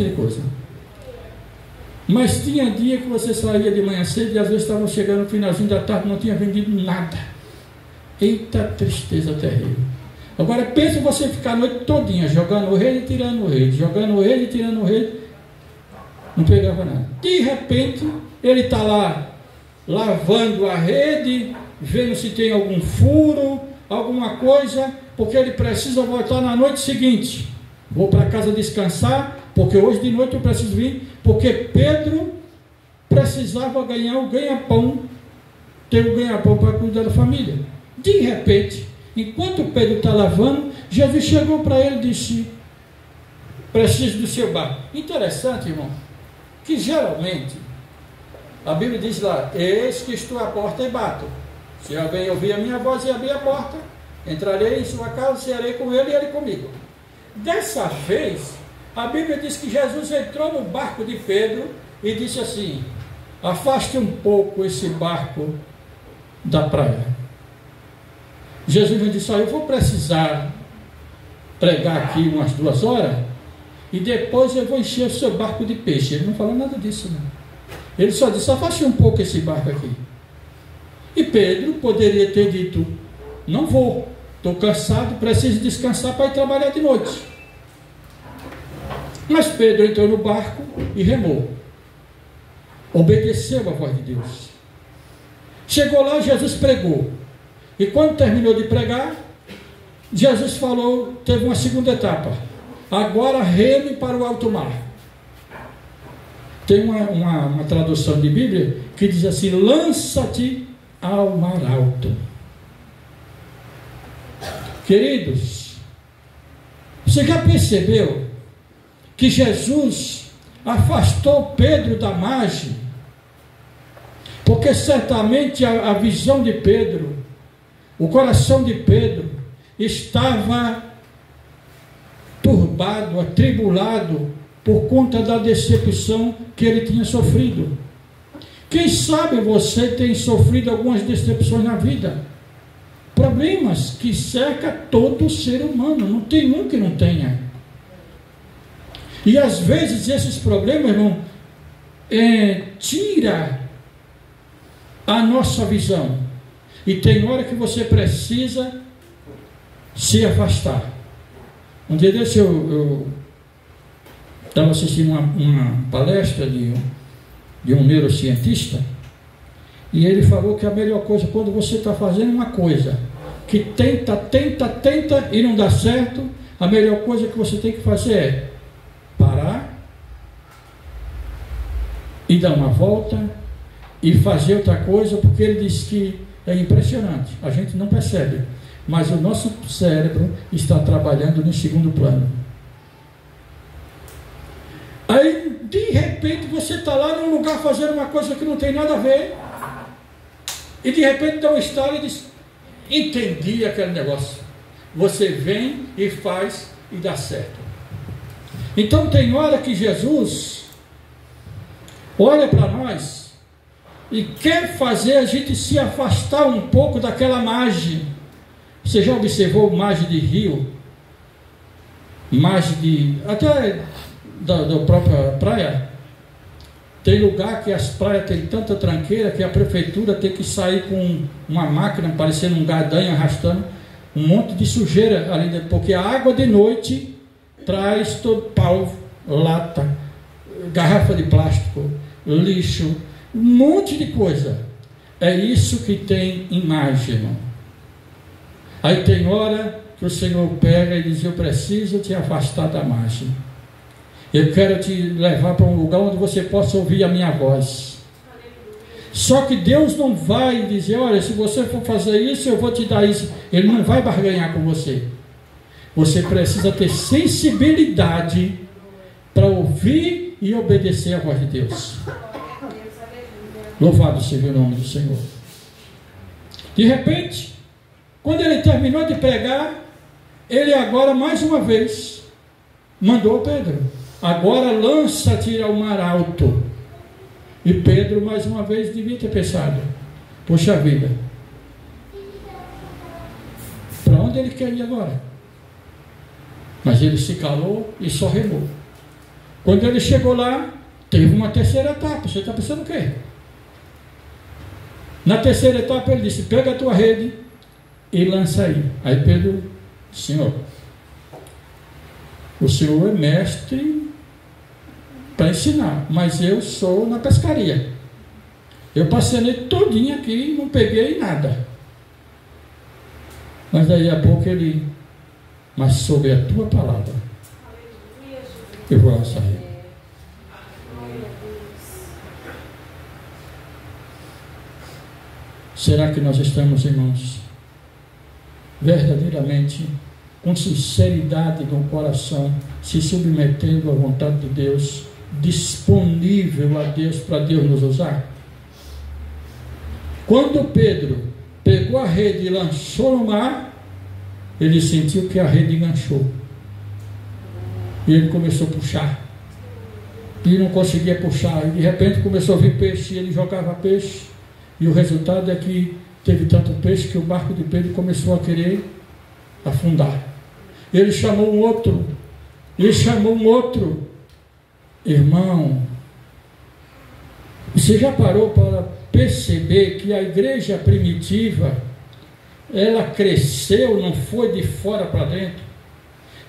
de coisa. Mas tinha dia que você saía de manhã cedo e às vezes estava chegando no finalzinho da tarde, não tinha vendido nada. Eita tristeza terrível. Agora pensa você ficar a noite todinha jogando rede e tirando rede, jogando rede e tirando rede, não pegava nada. De repente ele está lá lavando a rede, vendo se tem algum furo, alguma coisa, porque ele precisa voltar na noite seguinte. Vou para casa descansar, porque hoje de noite eu preciso vir, porque Pedro precisava ganhar o ganha-pão, ter o ganha-pão para cuidar da família. De repente, enquanto Pedro está lavando, Jesus chegou para ele e disse, preciso do seu barco. Interessante, irmão, que geralmente, a Bíblia diz lá, eis que estou à porta e bato. Se alguém ouvir a minha voz e abrir a porta, entrarei em sua casa, cearei com ele e ele comigo. Dessa vez, a Bíblia diz que Jesus entrou no barco de Pedro e disse assim, afaste um pouco esse barco da praia. Jesus me disse, eu vou precisar pregar aqui umas 2 horas e depois eu vou encher o seu barco de peixe. Ele não falou nada disso, não. Ele só disse, afaste um pouco esse barco aqui. E Pedro poderia ter dito, não vou, estou cansado, preciso descansar para ir trabalhar de noite. Mas Pedro entrou no barco e remou, obedeceu a voz de Deus. Chegou lá, Jesus pregou, e quando terminou de pregar, Jesus falou, teve uma segunda etapa: agora reme para o alto mar. Tem uma tradução de Bíblia que diz assim: lança-te ao mar alto. Queridos, você já percebeu que Jesus afastou Pedro da margem? Porque certamente a visão de Pedro, o coração de Pedro estava turbado, atribulado por conta da decepção que ele tinha sofrido. Quem sabe você tem sofrido algumas decepções na vida, problemas que cercam todo ser humano, não tem um que não tenha. E às vezes esses problemas, irmão, tira a nossa visão, e tem hora que você precisa se afastar. Um dia desse eu estava assistindo uma palestra de um neurocientista, e ele falou que a melhor coisa, quando você está fazendo uma coisa que tenta e não dá certo, a melhor coisa que você tem que fazer é parar e dar uma volta e fazer outra coisa, porque ele disse que é impressionante, a gente não percebe, mas o nosso cérebro está trabalhando no segundo plano. Aí de repente você está lá num lugar fazendo uma coisa que não tem nada a ver, e de repente dá um estalo e diz: entendi aquele negócio. Você vem e faz e dá certo. Então tem hora que Jesus olha para nós e quer fazer a gente se afastar um pouco daquela margem. Você já observou margem de rio? Margem de... até da própria praia? Tem lugar que as praias têm tanta tranqueira que a prefeitura tem que sair com uma máquina parecendo um gadanho arrastando um monte de sujeira ali dentro, porque a água de noite traz todo pau, lata, garrafa de plástico, lixo, um monte de coisa. É isso que tem imagem, irmão. Aí tem hora que o Senhor pega e diz: eu preciso te afastar da margem. Eu quero te levar para um lugar onde você possa ouvir a minha voz. Só que Deus não vai dizer: olha, se você for fazer isso, eu vou te dar isso. Ele não vai barganhar com você. Você precisa ter sensibilidade para ouvir e obedecer a voz de Deus. Louvado seja o nome do Senhor. De repente, quando ele terminou de pregar, ele agora mais uma vez mandou Pedro: agora lança-te ao mar alto. E Pedro mais uma vez devia ter pensado: poxa vida, para onde ele quer ir agora? Mas ele se calou e só remou. Quando ele chegou lá, teve uma terceira etapa. Você está pensando o quê? Na terceira etapa ele disse: pega a tua rede e lança aí. Aí Pedro: Senhor, o Senhor é mestre para ensinar, mas eu sou na pescaria. Eu passei todinho aqui e não peguei nada. Mas daí a pouco ele: mas sobre a tua palavra eu vou lançar aí. Será que nós estamos, irmãos, verdadeiramente, com sinceridade no coração, se submetendo à vontade de Deus, disponível a Deus para Deus nos usar? Quando Pedro pegou a rede e lançou no mar, ele sentiu que a rede enganchou. E ele começou a puxar. E não conseguia puxar. E de repente começou a vir peixe, e ele jogava peixe. E o resultado é que teve tanto peixe que o barco de Pedro começou a querer afundar. Ele chamou um outro. Irmão, você já parou para perceber que a igreja primitiva ela cresceu, não foi de fora para dentro.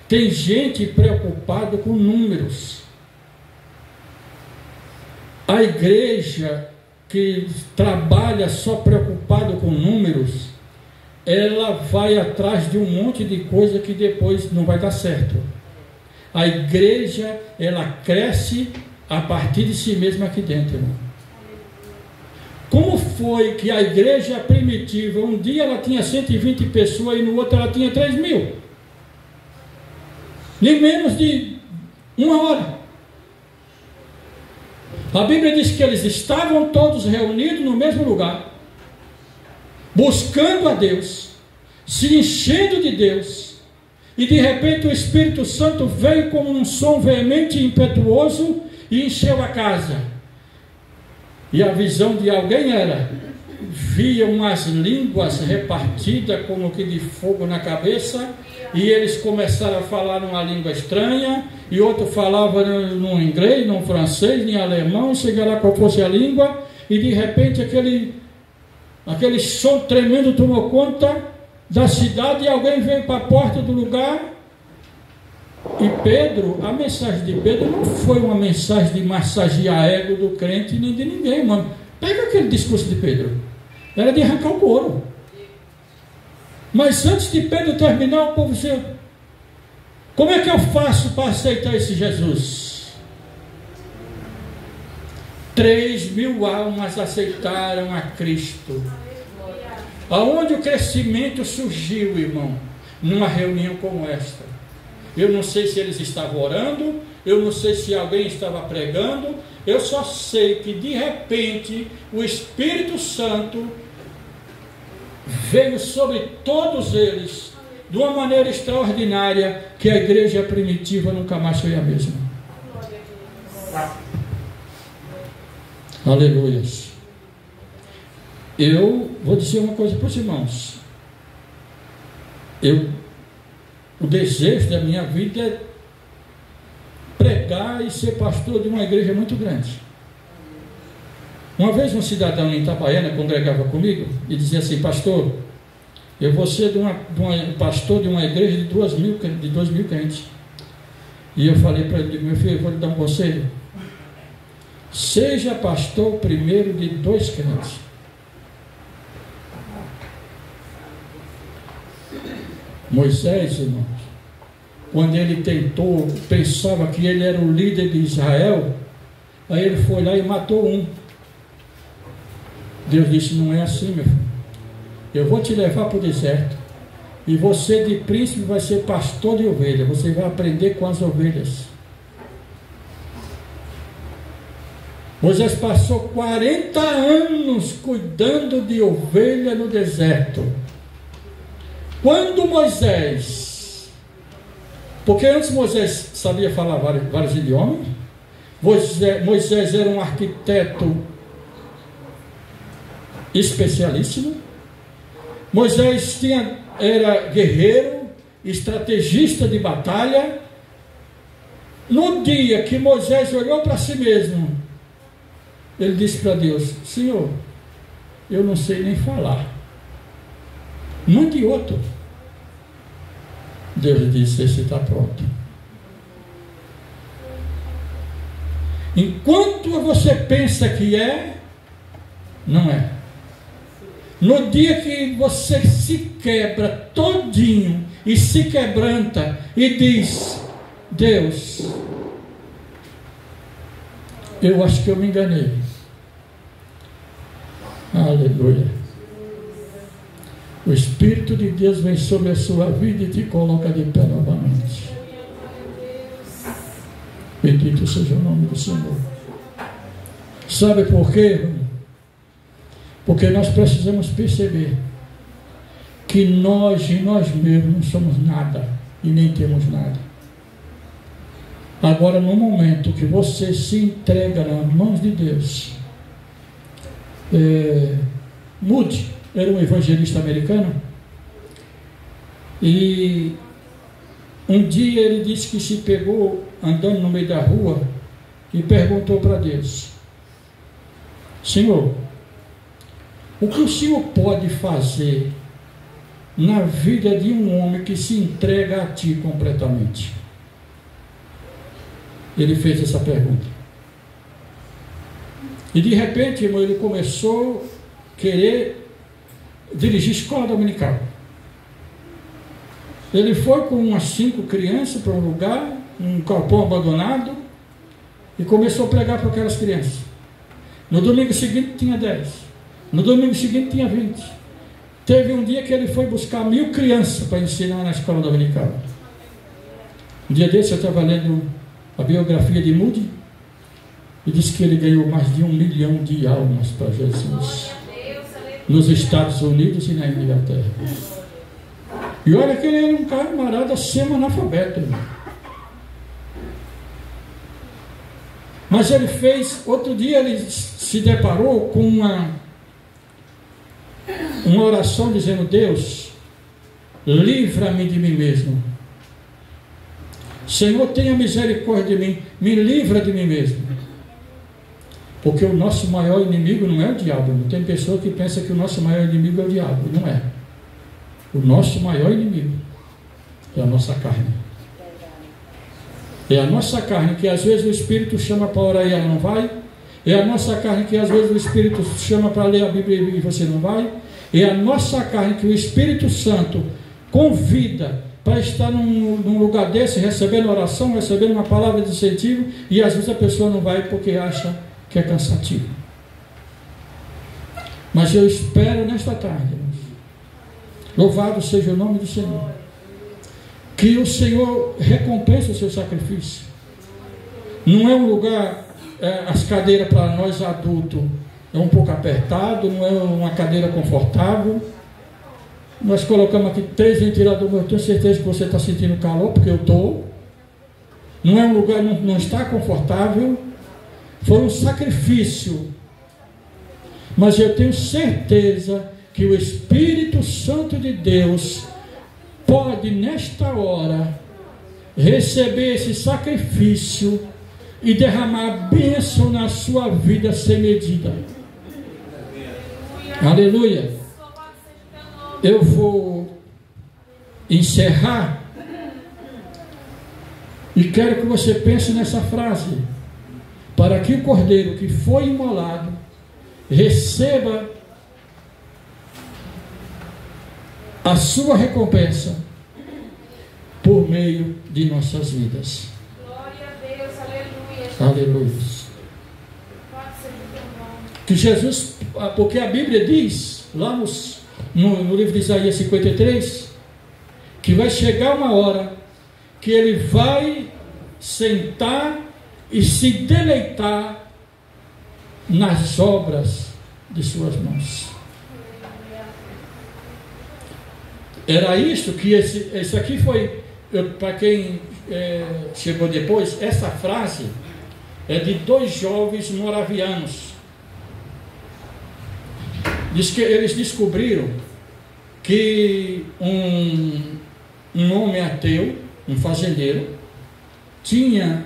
Tem gente preocupada com números. A igreja que trabalha só preocupado com números, ela vai atrás de um monte de coisa que depois não vai dar certo. A igreja, ela cresce a partir de si mesma aqui dentro, irmão. Como foi que a igreja primitiva, um dia ela tinha 120 pessoas e no outro ela tinha 3.000? Nem menos de uma hora. A Bíblia diz que eles estavam todos reunidos no mesmo lugar, buscando a Deus, se enchendo de Deus, e de repente o Espírito Santo veio como um som veemente e impetuoso e encheu a casa. E a visão de alguém era: via umas línguas repartidas como que de fogo na cabeça, e eles começaram a falar numa língua estranha, e outro falava no inglês, no francês, em alemão, seja lá qual fosse a língua, e de repente aquele som tremendo tomou conta da cidade, e alguém veio para a porta do lugar. E Pedro, a mensagem de Pedro não foi uma mensagem de massagear ego do crente nem de ninguém, mano. Pega aquele discurso de Pedro, era de arrancar o couro. Mas antes de Pedro terminar, o povo disse: como é que eu faço para aceitar esse Jesus? 3.000 almas aceitaram a Cristo. Aonde o crescimento surgiu, irmão? Numa reunião como esta. Eu não sei se eles estavam orando, eu não sei se alguém estava pregando, eu só sei que de repente o Espírito Santo veio sobre todos eles de uma maneira extraordinária, que a igreja primitiva nunca mais foi a mesma. Aleluias. Eu vou dizer uma coisa para os irmãos. O desejo da minha vida é pregar e ser pastor de uma igreja muito grande. Uma vez um cidadão em Itabaiana congregava comigo e dizia assim: pastor, eu vou ser pastor de uma igreja de 2.000 crentes. E eu falei para ele: meu filho, eu vou lhe dar um conselho. Seja pastor primeiro de 2 crentes. Moisés, irmãos, quando ele pensava que ele era o líder de Israel, aí ele foi lá e matou um. Deus disse: não é assim, meu filho. Eu vou te levar para o deserto, e você de príncipe vai ser pastor de ovelhas. Você vai aprender com as ovelhas. Moisés passou 40 anos cuidando de ovelha no deserto. Quando Moisés, porque antes Moisés sabia falar vários idiomas, Moisés era um arquiteto especialíssimo, Moisés era guerreiro, estrategista de batalha. No dia que Moisés olhou para si mesmo, ele disse para Deus: Senhor, eu não sei nem falar, mande outro. Deus disse: esse está pronto. Enquanto você pensa que é, não é. No dia que você se quebra todinho e se quebranta e diz: Deus, eu acho que eu me enganei. Aleluia. O Espírito de Deus vem sobre a sua vida e te coloca de pé novamente. Bendito seja o nome do Senhor. Sabe por quê? Porque nós precisamos perceber que nós em nós mesmos não somos nada e nem temos nada. Agora, no momento que você se entrega nas mãos de Deus, Moody era um evangelista americano, e um dia ele disse que se pegou andando no meio da rua e perguntou para Deus: Senhor, o que o Senhor pode fazer na vida de um homem que se entrega a ti completamente? Ele fez essa pergunta. E de repente, irmão, ele começou a querer dirigir escola dominical. Ele foi com umas 5 crianças para um lugar, um galpão abandonado, e começou a pregar para aquelas crianças. No domingo seguinte tinha 10. No domingo seguinte tinha 20. Teve um dia que ele foi buscar 1000 crianças para ensinar na escola dominical. Um dia desse eu estava lendo a biografia de Moody e disse que ele ganhou mais de 1 milhão de almas para Jesus nos Estados Unidos e na Inglaterra. E olha que ele era um camarada semi-analfabeto, irmão. Mas ele fez, outro dia ele se deparou com uma oração dizendo: Deus, livra-me de mim mesmo. Senhor, tenha misericórdia de mim, me livra de mim mesmo. Porque o nosso maior inimigo não é o diabo. Tem pessoa que pensa que o nosso maior inimigo é o diabo. Não é. O nosso maior inimigo é a nossa carne. É a nossa carne que às vezes o Espírito chama para orar e ela não vai. É a nossa carne que às vezes o Espírito chama para ler a Bíblia e você não vai. É a nossa carne que o Espírito Santo convida para estar num lugar desse, recebendo oração, recebendo uma palavra de incentivo, e às vezes a pessoa não vai porque acha que é cansativo. Mas eu espero nesta tarde, irmãos, louvado seja o nome do Senhor, que o Senhor recompense o seu sacrifício. Não é um lugar, as cadeiras para nós adultos é um pouco apertado, não é uma cadeira confortável. Nós colocamos aqui 3 ventiladores, eu tenho certeza que você está sentindo calor, porque eu estou. Não é um lugar, não está confortável. Foi um sacrifício. Mas eu tenho certeza que o Espírito Santo de Deus pode, nesta hora, receber esse sacrifício e derramar bênção na sua vida sem medida. Aleluia. Eu vou encerrar e quero que você pense nessa frase: para que o cordeiro que foi imolado receba a sua recompensa por meio de nossas vidas. Glória a Deus, aleluia. Aleluia. Que Jesus, porque a Bíblia diz lá no livro de Isaías 53, que vai chegar uma hora que ele vai sentar e se deleitar nas obras de suas mãos. Era isto que esse aqui foi, para quem chegou depois, essa frase é de 2 jovens moravianos. Diz que eles descobriram que um homem ateu, um fazendeiro, tinha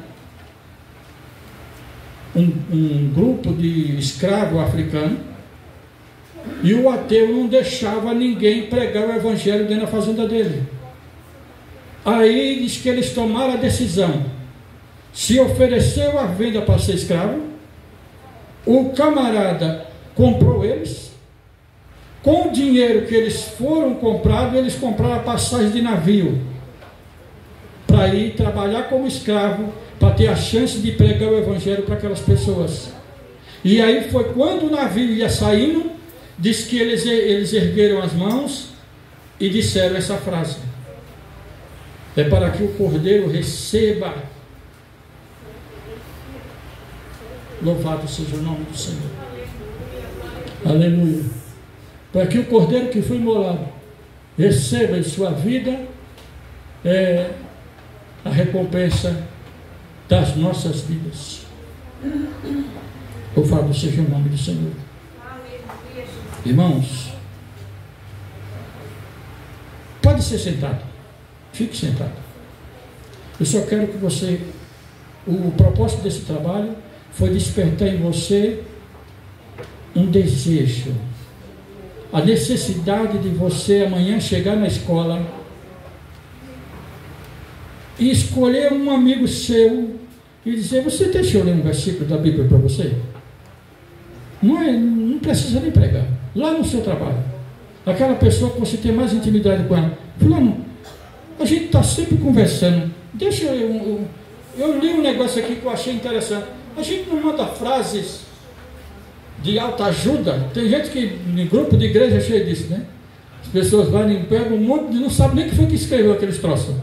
um grupo de escravo africano, e o ateu não deixava ninguém pregar o evangelho dentro da fazenda dele. Aí diz que eles tomaram a decisão: se ofereceu a venda para ser escravo, o camarada comprou eles. Com o dinheiro que eles foram comprados, eles compraram a passagem de navio para ir trabalhar como escravo, para ter a chance de pregar o evangelho para aquelas pessoas. E aí foi quando o navio ia saindo, diz que eles ergueram as mãos e disseram essa frase: é para que o cordeiro receba. Louvado seja o nome do Senhor. Aleluia. Para que o cordeiro que foi imolado receba em sua vida a recompensa das nossas vidas. Louvado seja o nome do Senhor. Irmãos, pode ser sentado, fique sentado. Eu só quero que você, o propósito desse trabalho foi despertar em você um desejo a necessidade de você amanhã chegar na escola e escolher um amigo seu e dizer: você deixa eu ler um versículo da Bíblia para você? Não precisa nem pregar. Lá no seu trabalho, aquela pessoa que você tem mais intimidade com ela, fulano, a gente está sempre conversando, deixa eu li um negócio aqui que eu achei interessante. A gente não manda frases de alta ajuda. Tem gente que em grupo de igreja é cheio disso, né? As pessoas vão e pegam um monte de, não sabem nem quem foi que escreveu aqueles troços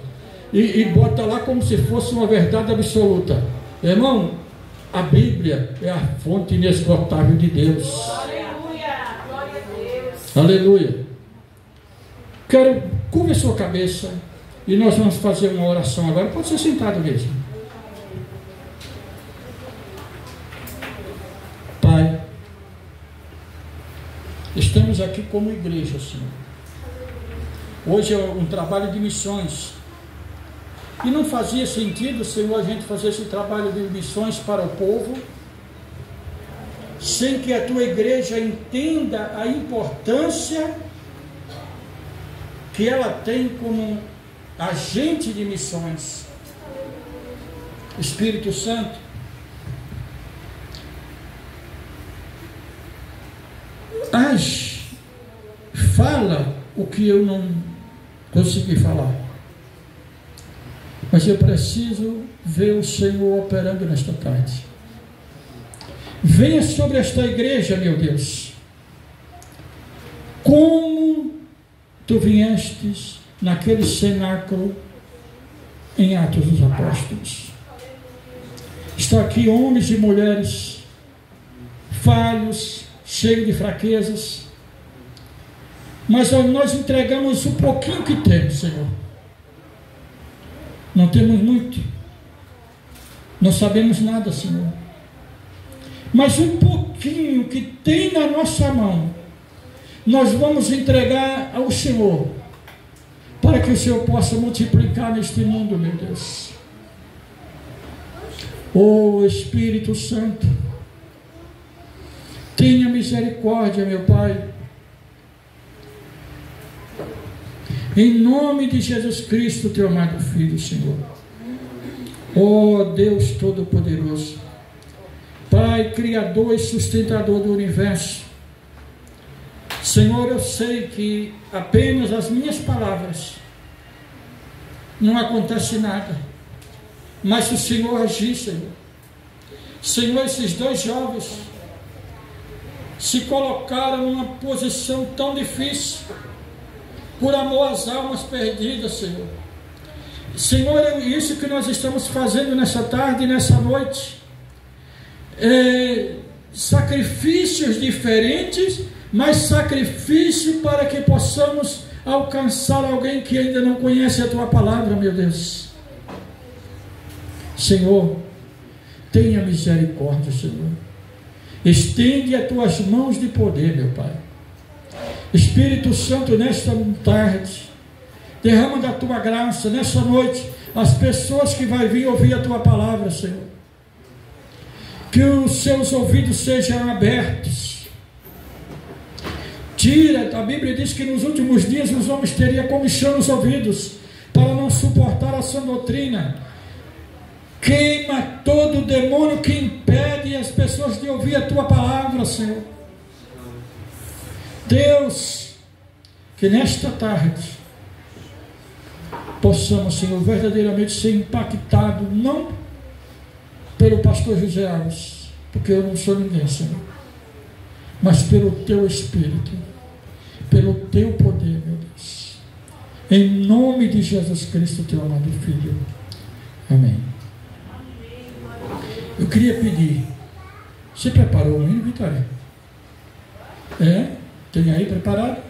e bota lá como se fosse uma verdade absoluta. Irmão, a Bíblia é a fonte inesgotável de Deus. Aleluia, glória a Deus. Aleluia. Quero curva a sua cabeça e nós vamos fazer uma oração agora. Pode ser sentado mesmo. Pai, estamos aqui como igreja, Senhor. Hoje é um trabalho de missões. E não fazia sentido, Senhor, a gente fazer esse trabalho de missões para o povo sem que a tua igreja entenda a importância que ela tem como agente de missões. Espírito Santo, age, fala o que eu não consegui falar. Mas eu preciso ver o Senhor operando nesta tarde. Venha sobre esta igreja, meu Deus, como tu viestes naquele cenáculo em Atos dos Apóstolos. Está aqui homens e mulheres falhos, cheios de fraquezas, mas nós entregamos o pouquinho que temos, Senhor. Não temos muito, não sabemos nada, Senhor, mas um pouquinho que tem na nossa mão, nós vamos entregar ao Senhor, para que o Senhor possa multiplicar neste mundo, meu Deus. Oh Espírito Santo, tenha misericórdia, meu Pai, em nome de Jesus Cristo, teu amado Filho, Senhor. Oh Deus Todo-Poderoso, Pai, Criador e Sustentador do Universo, Senhor, eu sei que apenas as minhas palavras não acontece nada, mas se o Senhor agir, Senhor. Senhor, esses dois jovens se colocaram numa posição tão difícil, por amor às almas perdidas, Senhor. Senhor, é isso que nós estamos fazendo nessa tarde e nessa noite. Sacrifícios diferentes, mas sacrifício para que possamos alcançar alguém que ainda não conhece a Tua palavra, meu Deus. Senhor, tenha misericórdia, Senhor. Estende as Tuas mãos de poder, meu Pai. Espírito Santo, nesta tarde, derrama da Tua graça, nessa noite, as pessoas que vão vir ouvir a Tua palavra, Senhor. Que os seus ouvidos sejam abertos. A Bíblia diz que nos últimos dias os homens teriam comichão nos ouvidos, para não suportar a sã doutrina. Queima todo demônio que impede as pessoas de ouvir a Tua palavra, Senhor. Deus, que nesta tarde possamos, Senhor, verdadeiramente ser impactados, não pelo pastor José Alves, porque eu não sou ninguém, Senhor, mas pelo Teu Espírito, pelo Teu poder, meu Deus, em nome de Jesus Cristo, Teu amado Filho. Amém. Eu queria pedir, você preparou o hino, Vitória? Tem aí preparado?